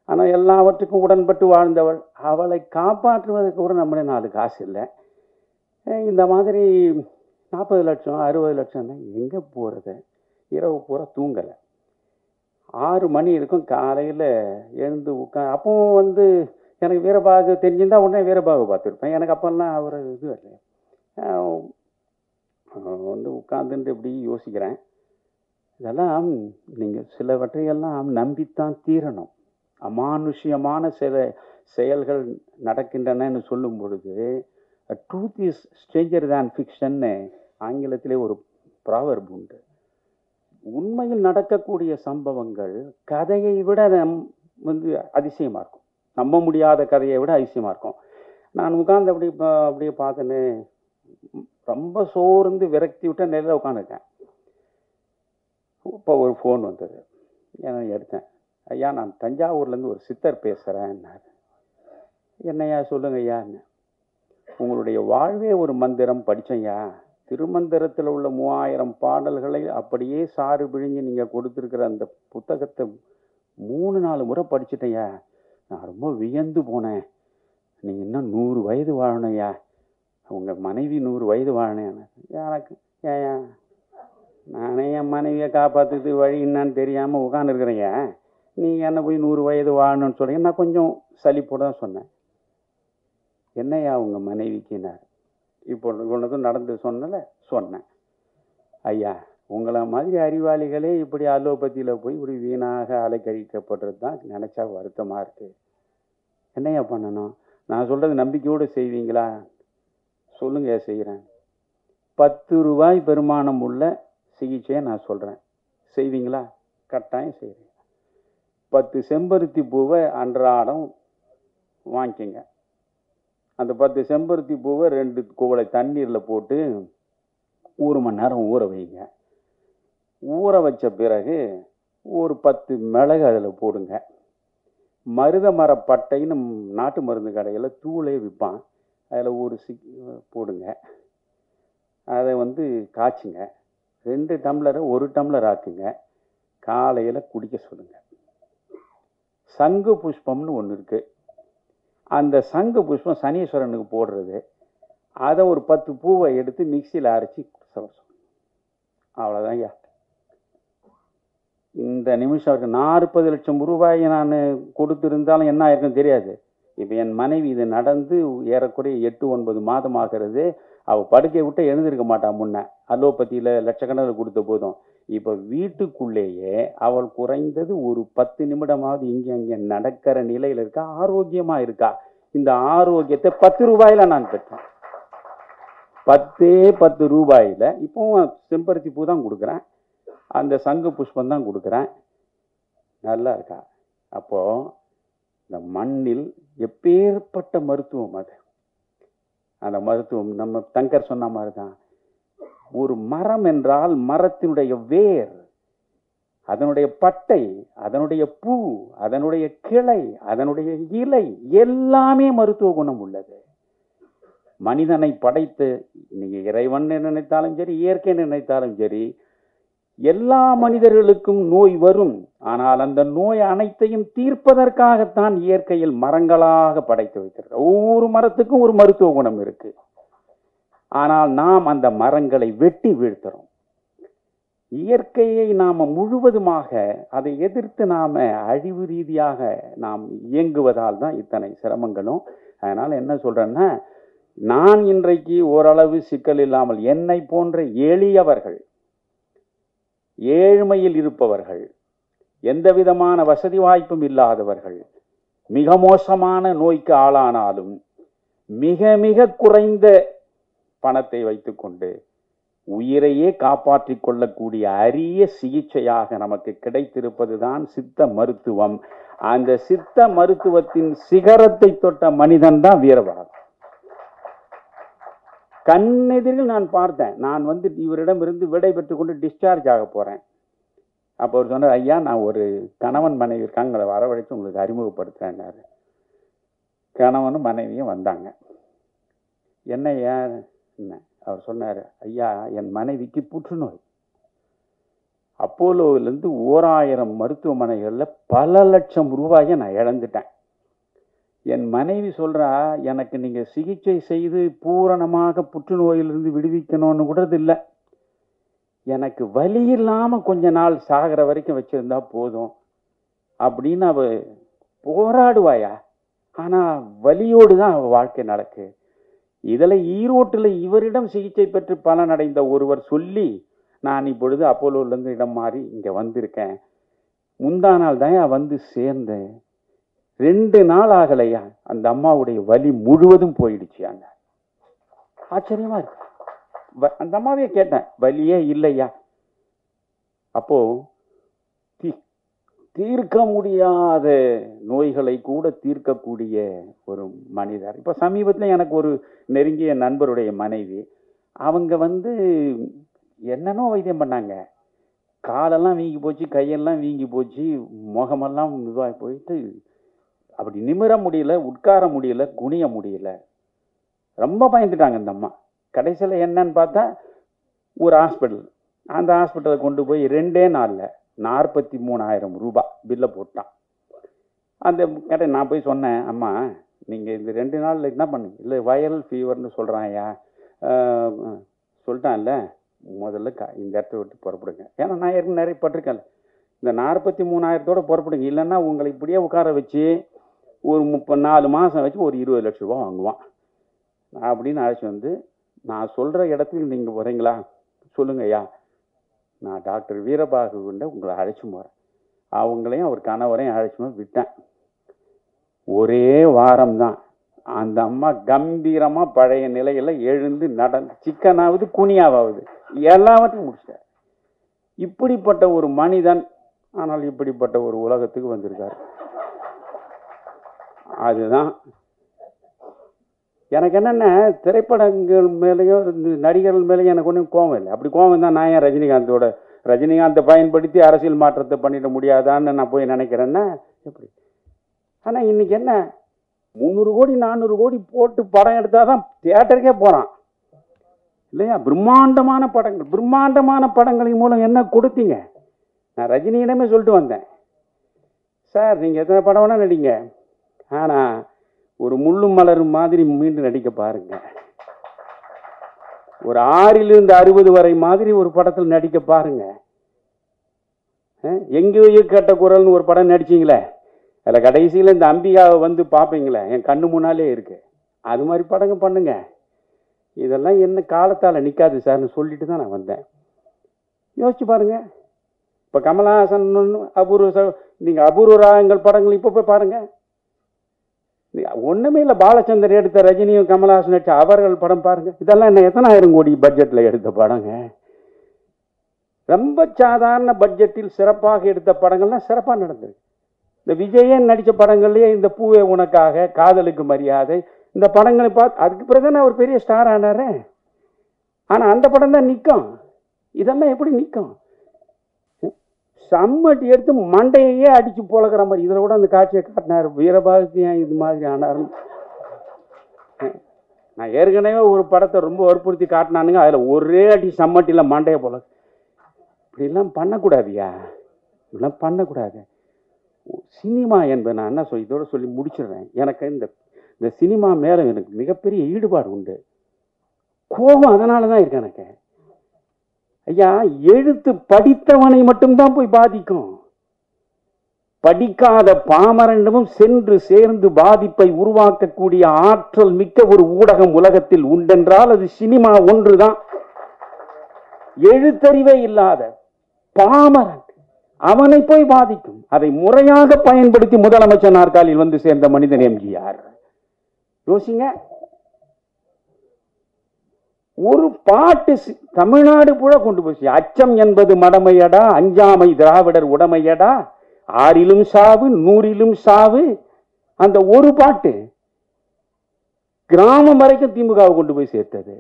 A: ஆனால் எல்லாவற்றுக்கும் உடன்பட்டு வாழ்ந்தவள். அவளை காப்பாற்றுவதற்கு கூட நம்மளே 4 காசு இல்லை. இந்த மாதிரி 40 லட்சம் 60 லட்சம் தான் எங்கே போகிறது? இரவு பூரா தூங்கலை. 6 மணி இருக்கும், காலையில் எழுந்து அப்பவும் வந்து எனக்கு வீரபாகு தெரிஞ்சிருந்தால் உடனே வீரபாகு பார்த்துருப்பேன். எனக்கு அப்போல்லாம் அவர் இது வரல. வந்து உட்காந்துட்டு எப்படி யோசிக்கிறேன், இதெல்லாம் நீங்கள் சிலவற்றையெல்லாம் நம்பித்தான் தீரணும். அமானுஷ்யமான சில செயல்கள் நடக்கின்றனன்னு சொல்லும் பொழுது, ட்ரூத் இஸ் ஸ்ட்ரேஞ்சர் தேன் ஃபிக்ஷன்னு ஆங்கிலத்திலே ஒரு ப்ராவர்ப் உண்டு. உண்மையில் நடக்கக்கூடிய சம்பவங்கள் கதையை விட வந்து அதிசயமாக இருக்கும். நம்ப முடியாத கதையை விட அதிசயமாக இருக்கும். நான் உட்காந்து அப்படியே பார்த்தேன்னு ரொம்ப சோர்ந்து விரக்தி விட்ட நிலையில் உட்காந்துருக்கேன். இப்போ ஒரு ஃபோன் வந்தது. நான் எடுத்தேன். ஐயா, நான் தஞ்சாவூர்லேருந்து ஒரு சித்தர் பேசுகிறேன்னாரு. என்னையா சொல்லுங்க ஐயான்னு. உங்களுடைய வாழ்வே ஒரு மந்திரம் படித்தேன்யா. திருமந்திரத்தில் உள்ள 3000 பாடல்களை அப்படியே சாறு பிழிஞ்சு நீங்கள் கொடுத்துருக்கிற அந்த புத்தகத்தை 3-4 முறை படிச்சுட்டேன்யா. நான் ரொம்ப வியந்து போனேன். நீங்கள் இன்னும் 100 வயது வாழணும்யா, உங்கள் மனைவி 100 வயது வாழணும். எனக்கு ஏன் நானே என் மனைவியை காப்பாற்றுறது வழி என்னான்னு தெரியாமல் உட்காந்துருக்குறேங்க. நீங்கள் என்ன போய் 100 வயது வாழணும்னு சொல்கிறீங்க. நான் கொஞ்சம் சலிப்போட தான் சொன்னேன். என்னையா உங்கள் மனைவிக்குனார். இப்போ இவ்வளோதும் நடந்து சொன்னேன். ஐயா, உங்களை மாதிரி அறிவாளிகளே இப்படி அலோபதியில் போய் இப்படி வீணாக அலைக்கழிக்கப்படுறது தான் நினச்சா வருத்தமாக இருக்குது. என்னையா பண்ணணும்? நான் சொல்கிறது நம்பிக்கையோடு செய்வீங்களா? சொல்லுங்க, செய்கிறேன். 10 ரூபாய் பெருமானம் உள்ள சிகிச்சையை நான் சொல்கிறேன், செய்வீங்களா? கட்டாயம் செய்கிறேன். 10 செம்பருத்தி பூவை அன்றாடம் வாங்கிக்கங்க. அந்த 10 செம்பருத்தி பூவை 2 குவளை தண்ணீரில் போட்டு 1 மணி நேரம் ஊற வைங்க. ஊற வச்ச பிறகு ஒரு 10 மிளகு அதில் போடுங்க. மருத மரப்பட்டைன்னு நாட்டு மருந்து கடையில் தூளே விற்பான், அதில் ஒரு போடுங்க. அதை வந்து காய்ச்சுங்க. 2 டம்ளரை 1 டம்ளர் ஆக்குங்க. காலையில் குடிக்க சொல்லுங்கள். சங்கு புஷ்பம்னு ஒன்று இருக்குது, அந்த சங்கு புஷ்பம் சனீஸ்வரனுக்கு போடுறது, அதை ஒரு 10 பூவை எடுத்து மிக்சியில் அரைச்சி அவ்வளோதான் ஐயா. இந்த நிமிஷம் 40 லட்சம் ரூபாயை நான் கொடுத்துருந்தாலும் என்ன ஆயிருக்கும் தெரியாது. இப்போ என் மனைவி இது நடந்து ஏறக்குறைய 8-9 மாதம் ஆகிறது. அவள் படுக்கையை விட்டு எழுந்திருக்க மாட்டான். முன்ன அலோபதியில் லட்சக்கணக்கில் கொடுத்த போதும் இப்போ வீட்டுக்குள்ளேயே அவள் குறைந்தது ஒரு 10 நிமிடமாவது இங்கே அங்கே நடக்கிற நிலையில் இருக்கா, ஆரோக்கியமாக இருக்கா. இந்த ஆரோக்கியத்தை 10 ரூபாயில் நான் பெற்றேன். 10 ரூபாயில் இப்போவும் செம்பருத்தி பூ தான் கொடுக்குறேன், அந்த சங்கு புஷ்பம் தான் கொடுக்குறேன். நல்லா இருக்கா. அப்போது இந்த மண்ணில் எப்பேற்பட்ட மருத்துவம் அது. அந்த மருத்துவம் நம்ம தங்கர் சொன்ன மாதிரி தான். ஒரு மரம் என்றால் மரத்தினுடைய வேர், அதனுடைய பட்டை, அதனுடைய பூ, அதனுடைய கிளை, அதனுடைய இலை எல்லாமே மருத்துவ குணம் உள்ளது. மனிதனை படைத்து நீங்க இறைவன் நினைத்தாலும் சரி, இயற்கை நினைத்தாலும் சரி, எல்லா மனிதர்களுக்கும் நோய் வரும். ஆனால் அந்த நோய் அனைத்தையும் தீர்ப்பதற்காகத்தான் இயற்கையில் மரங்களாக படைத்து வைக்கிறது. ஒவ்வொரு மரத்துக்கும் ஒரு மருத்துவ குணம் இருக்கு. ஆனால் நாம் அந்த மரங்களை வெட்டி வீழ்த்துறோம். இயற்கையை நாம முழுவதுமாக அதை எதிர்த்து நாம அழிவு ரீதியாக நாம் இயங்குவதால் தான் இத்தனை சிரமங்களும். அதனால என்ன சொல்றேன்னா, நான் இன்றைக்கு ஓரளவு சிக்கல் இல்லாமல் என்னை போன்ற எளியவர்கள், ஏழ்மையில் இருப்பவர்கள், எந்த விதமான வசதி வாய்ப்பும் இல்லாதவர்கள், மிக மோசமான நோய்க்கு ஆளானாலும் மிக மிக குறைந்த பணத்தை வைத்துக்கொண்டு உயிரையே காப்பாற்றிக் கொள்ளக்கூடிய அரிய சிகிச்சையாக நமக்கு கிடைத்திருப்பதுதான் சித்த மருத்துவம். அந்த சித்த மருத்துவத்தின் சிகரத்தை தொட்ட மனிதன் தான் வீரபாகு. கண்ணெதிரில் நான் பார்த்தேன். நான் இவரிடமிருந்து விடை பெற்று கொண்டு டிஸ்சார்ஜ் ஆக போறேன். அப்போ அவர் சொன்னார், ஐயா நான் ஒரு கணவன் மனைவி இருக்காங்க, உங்களை வரவழைச்சு உங்களுக்கு அறிமுகப்படுத்துறேன்னாரு. கணவனும் மனைவியும் வந்தாங்க. என்ன ஏன் என்ன அவர் சொன்னார், ஐயா என் மனைவிக்கு புற்றுநோய். அப்போலோவிலேருந்து 1000 மருத்துவமனைகளில் பல லட்சம் ரூபாயை நான் இழந்துட்டேன். என் மனைவி சொல்றா, எனக்கு நீங்க சிகிச்சை செய்து பூரணமாக புற்றுநோயிலிருந்து விடுவிக்கணும்னு கூட இல்லை, எனக்கு வலி இல்லாம கொஞ்ச நாள் சாகிற வரைக்கும் வச்சிருந்தா போதும் அப்படின்னு அவ போராடுவாயா. ஆனா வலியோடு தான் அவ வாழ்க்கை நடக்கு. இதில் ஈரோட்டில் இவரிடம் சிகிச்சை பெற்று பலனடைந்த ஒருவர் சொல்லி நான் இப்பொழுது அப்போலோவிலேருந்து இடம் மாறி இங்கே வந்திருக்கேன். முந்தா நாள் தான் வந்து சேர்ந்தேன். 2 நாள் ஆகலையா அந்த அம்மாவுடைய வலி முழுவதும் போயிடுச்சியாங்க. ஆச்சரியமா இருக்கு. அந்த அம்மாவே கேட்டேன், வலியே இல்லையா? அப்போ தீர்க்க முடியாத நோய்களை கூட தீர்க்கக்கூடிய ஒரு மனிதர். இப்போ சமீபத்தில் எனக்கு ஒரு நெருங்கிய நண்பருடைய மனைவி, அவங்க என்னென்னோ வைத்தியம் பண்ணாங்க. காலெல்லாம் வீங்கி போச்சு, கையெல்லாம் வீங்கி போச்சு, முகமெல்லாம் இதுவாகி போயிட்டு அப்படி நிமிர முடியல, உட்கார முடியல, குனிய முடியல. ரொம்ப பயந்துட்டாங்க இந்த அம்மா. கடைசியில் என்னன்னு பார்த்தா ஒரு ஹாஸ்பிட்டல், அந்த ஹாஸ்பிட்டலை கொண்டு போய் 2 நாளில் 43,000 ரூபாய் பில்லை போட்டான். அந்த கேட்ட நான் போய் சொன்னேன், அம்மா நீங்கள் இந்த 2 நாளில் என்ன பண்ணுங்க? இல்லை வைரல் ஃபீவர்னு சொல்கிறான் ஐயா. சொல்லிட்டான்ல, முதல்ல இந்த இடத்த விட்டு புறப்படுங்க. ஏன்னா நான் ஏற்கனவே நிறைய பட்டிருக்கேன். இந்த 43,000 புறப்படுங்க, இல்லைன்னா உங்களை இப்படியே உட்கார வச்சு ஒரு 34 மாதம் வச்சு ஒரு 20 லட்சம் ரூபா வாங்குவான் அப்படின்னு அழைச்சி நான் சொல்கிற இடத்துக்கு நீங்கள் வரீங்களா? சொல்லுங்க ஐயா, நான் டாக்டர் வீரபாகு உங்களை அழைச்சி போகிறேன். அவங்களையும் அவர் கணவரையும் அழைச்சி விட்டேன். ஒரே வாரம் தான் அந்த அம்மா கம்பீரமாக பழைய நிலையில் எழுந்து நடந்து சிக்கனாவது குனியாவது எல்லாவற்றையும் முடிச்சிட்டார். இப்படிப்பட்ட ஒரு மனிதன், ஆனால் இப்படிப்பட்ட ஒரு உலகத்துக்கு வந்திருக்கார். அதுதான் எனக்கு என்னென்ன, திரைப்படங்கள் மேலேயோ நடிகர்கள் மேலேயும் எனக்கு ஒன்றும் கோபம் இல்லை. அப்படி கோபம் தான் நான் ஏன் ரஜினிகாந்தை பயன்படுத்தி அரசியல் மாற்றத்தை பண்ணிட முடியாதான்னு நான் போய் நினைக்கிறேன்னா எப்படி? ஆனால் இன்னைக்கு என்ன, 300 கோடி 400 கோடி போட்டு படம் எடுத்தால் தான் தியேட்டருக்கே போகிறான் இல்லையா? பிரம்மாண்டமான படங்களின் மூலம் என்ன கொடுத்தீங்க? நான் ரஜினியிடமே சொல்லிட்டு வந்தேன், சார் நீங்கள் எத்தனை படம் வேணால் நடிங்க, ஆனால் ஒரு முள்ளும் மலரும் மாதிரி மீண்டும் நடிக்க பாருங்க. ஒரு 6லிருந்து 60 வரை மாதிரி ஒரு படத்தில் நடிக்க பாருங்க. எங்கேயோ கேட்ட குரல்னு ஒரு படம் நடிச்சிங்களே, அதில் கடைசியில் இந்த அம்பிகாவை வந்து பார்ப்பீங்களே, என் கண்ணு முன்னாலே இருக்கு. அது மாதிரி படங்க பண்ணுங்க. இதெல்லாம் என்ன காலத்தால் நிற்காது சார்னு சொல்லிட்டு தான் நான் வந்தேன். யோசிச்சு பாருங்க. இப்போ கமலஹாசன் நீங்கள் அபூர்வ ராகங்கள் படங்கள் இப்போ போய் பாருங்க. ஒன்றுமே இல்லை, பாலச்சந்தர் எடுத்த ரஜினியும் கமலஹாசன் நடிச்ச அவர்கள் படம் பாருங்க. இதெல்லாம் என்ன எத்தனாயிரம் கோடி பட்ஜெட்டில் எடுத்த படங்க. ரொம்ப சாதாரண பட்ஜெட்டில் சிறப்பாக எடுத்த படங்கள்லாம் சிறப்பாக நடந்திருக்கு. இந்த விஜயன் நடித்த படங்கள்லேயே இந்த பூவே உனக்காக, காதலுக்கு மரியாதை, இந்த படங்களை பார்த்து அதுக்கு பிறகுதானே அவர் பெரிய ஸ்டார் ஆனாரு. ஆனால் அந்த படம் தான் நிற்கும். இதெல்லாம் எப்படி நிற்கும்? சம்மட்டி எடுத்து மண்டையே அடிச்சு போலக்கிற மாதிரி. இதில் கூட அந்த காட்சியை காட்டினார். வீரபாரதியும் இது மாதிரி ஆனார். நான் ஏற்கனவே ஒரு படத்தை ரொம்ப வற்புறுத்தி காட்டினானுங்க. அதில் ஒரே அடி சம்மட்டியில் மண்டையை போல. இப்படிலாம் பண்ணக்கூடாதியா, இப்படிலாம் பண்ணக்கூடாது. சினிமா என்பது நான் என்ன இதோட சொல்லி முடிச்சிடுறேன். எனக்கு இந்த சினிமா மேலே எனக்கு மிகப்பெரிய ஈடுபாடு உண்டு. கோபம் அதனால தான் இருக்கு எனக்கு. ஐயா, எழுத்து படித்தவனை மட்டும்தான் போய் பாதிக்கும். படிக்காத பாமரனிடமும் சென்று சேர்ந்து பாதிப்பை உருவாக்கக்கூடிய ஆற்றல் மிக்க ஒரு ஊடகம் உலகத்தில் உண்டென்றால் அது சினிமா ஒன்றுதான். எழுத்தறிவே இல்லாத பாமரன் அவனை போய் பாதிக்கும். அதை முறையாக பயன்படுத்தி முதலமைச்சர் நாற்காலியில் வந்து சேர்ந்த மனிதன் எம்ஜிஆர். யோசிங்க. ஒரு பாட்டு தமிழ்நாடு கூட கொண்டு போச்சு. அச்சம் என்பது மடமையடா, அஞ்சாமை திராவிடர் உடமையடா, 6லும் சாவு 100லும் சாவு. அந்த ஒரு பாட்டு கிராமம் வரைக்கும் திமுகவை கொண்டு போய் சேர்த்தது.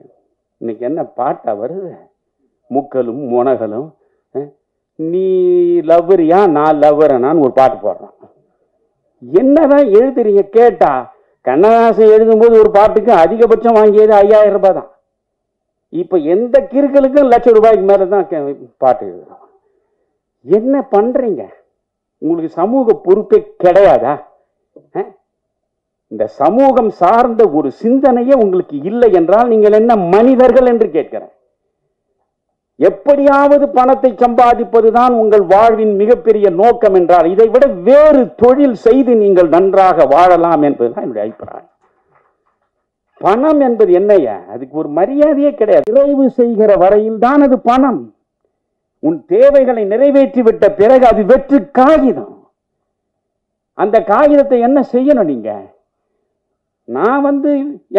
A: இன்னைக்கு என்ன பாட்டா வருது? முக்கலும் முனகலும். நீ லவ்வரியா நான் லவ்வரனான்னு ஒரு பாட்டு போடுறான். என்னதான் எழுதுறீங்க கேட்டா, கண்ணதாசன் எழுதும்போது ஒரு பாட்டுக்கு அதிகபட்சம் வாங்கியது 5000 ரூபாய் தான். இப்ப எந்த கிறுக்களுக்கும் ₹1,00,000 மேலதான் பாட்டு எழுதுறோம். என்ன பண்றீங்க? உங்களுக்கு சமூக பொறுப்பே கிடையாதா? இந்த சமூகம் சார்ந்த ஒரு சிந்தனையே உங்களுக்கு இல்லை என்றால் நீங்கள் என்ன மனிதர்கள் என்று கேட்கிறேன். எப்படியாவது பணத்தை சம்பாதிப்பதுதான் உங்கள் வாழ்வின் மிகப்பெரிய நோக்கம் என்றால் இதை விட வேறு தொழில் செய்து நீங்கள் நன்றாக வாழலாம் என்பதுதான் என்னுடைய அபிப்பிராயம். பணம் என்பது என்னையா? அதுக்கு ஒரு மரியாதையே கிடையாது. நிறைவு செய்கிற வரையில் தான் அது பணம். உன் தேவைகளை நிறைவேற்றிவிட்ட பிறகு அது வெற்று காகிதம். அந்த காகிதத்தை என்ன செய்யணும் நீங்க? நான்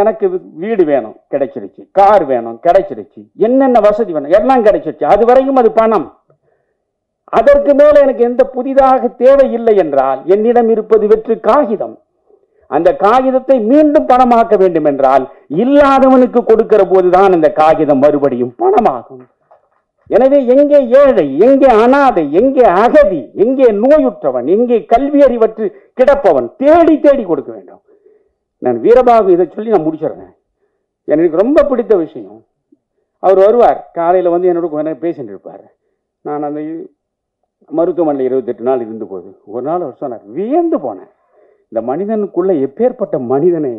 A: எனக்கு வீடு வேணும், கிடைச்சிருச்சு. கார் வேணும், கிடைச்சிருச்சு. என்னென்ன வசதி வேணும், எல்லாம் கிடைச்சிருச்சு. அது வரைக்கும் அது பணம். அதற்கு மேல எனக்கு எந்த புதிதாக தேவை இல்லை என்றால் என்னிடம் இருப்பது வெற்று காகிதம். அந்த காகிதத்தை மீண்டும் பணமாக்க வேண்டும் என்றால் இல்லாதவனுக்கு கொடுக்கிற போதுதான் அந்த காகிதம் மறுபடியும் பணமாகும். எனவே எங்கே ஏழை, எங்கே அனாதை, எங்கே அகதி, எங்கே நோயுற்றவன், எங்கே கல்வி அறிவற்று கிடப்பவன் தேடி தேடி கொடுக்க வேண்டும். நான் வீரபாகு இதை சொல்லி நான் முடிச்சிடுறேன். எனக்கு ரொம்ப பிடித்த விஷயம், அவர் வருவார் காலையில் என்னோட பேசிட்டு இருப்பார். நான் அந்த மருத்துவமனையில் 28 நாள் இருந்த போது ஒரு நாள் அவர் சொன்னார், வியந்து போனேன். இந்த மனிதனுக்குள்ள எப்பேற்பட்ட மனிதனை.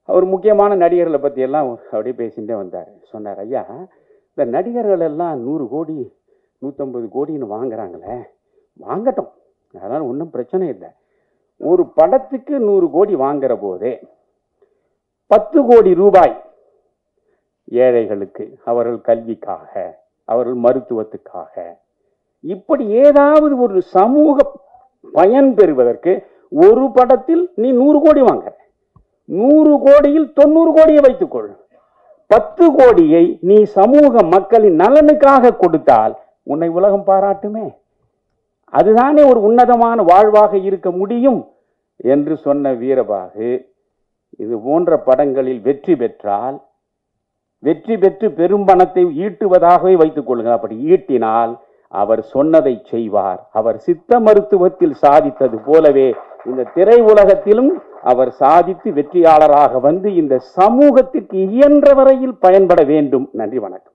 A: அவர் முக்கியமான நடிகர்களை பற்றி எல்லாம் அப்படியே பேசிகிட்டே வந்தார். சொன்னார், ஐயா இந்த நடிகர்கள் எல்லாம் 100 கோடி 150 கோடின்னு வாங்குறாங்களே, வாங்கட்டும், அதனால் ஒன்றும் பிரச்சனை இல்லை. ஒரு படத்துக்கு 100 கோடி வாங்குற போதே 10 கோடி ரூபாய் ஏழைகளுக்கு, அவர்கள் கல்விக்காக, அவர்கள் மருத்துவத்துக்காக, இப்படி ஏதாவது ஒரு சமூக பயன் பெறுவதற்கு ஒரு படத்தில் நீ 100 கோடி வாங்க. 100 கோடியில் 90 கோடியை வைத்துக்கொள். 10 கோடியை நீ சமூக மக்களின் நலனுக்காக கொடுத்தால் உன்னை உலகம் பாராட்டுமே. அதுதானே ஒரு உன்னதமான வாழ்வாக இருக்க முடியும் என்று சொன்ன வீரபாகு இது போன்ற படங்களில் வெற்றி பெற்றால், வெற்றி பெற்று பெரும் பணத்தை ஈட்டுவதாகவே வைத்துக் கொள்ளுங்கள். அப்படி ஈட்டினால் அவர் சொன்னதை செய்வார். அவர் சித்த மருத்துவத்தில் சாதித்தது போலவே இந்த திரை உலகத்திலும் அவர் சாதித்து வெற்றியாளராக வந்து இந்த சமூகத்திற்கு இயன்ற வரையில் பயன்பட வேண்டும். நன்றி, வணக்கம்.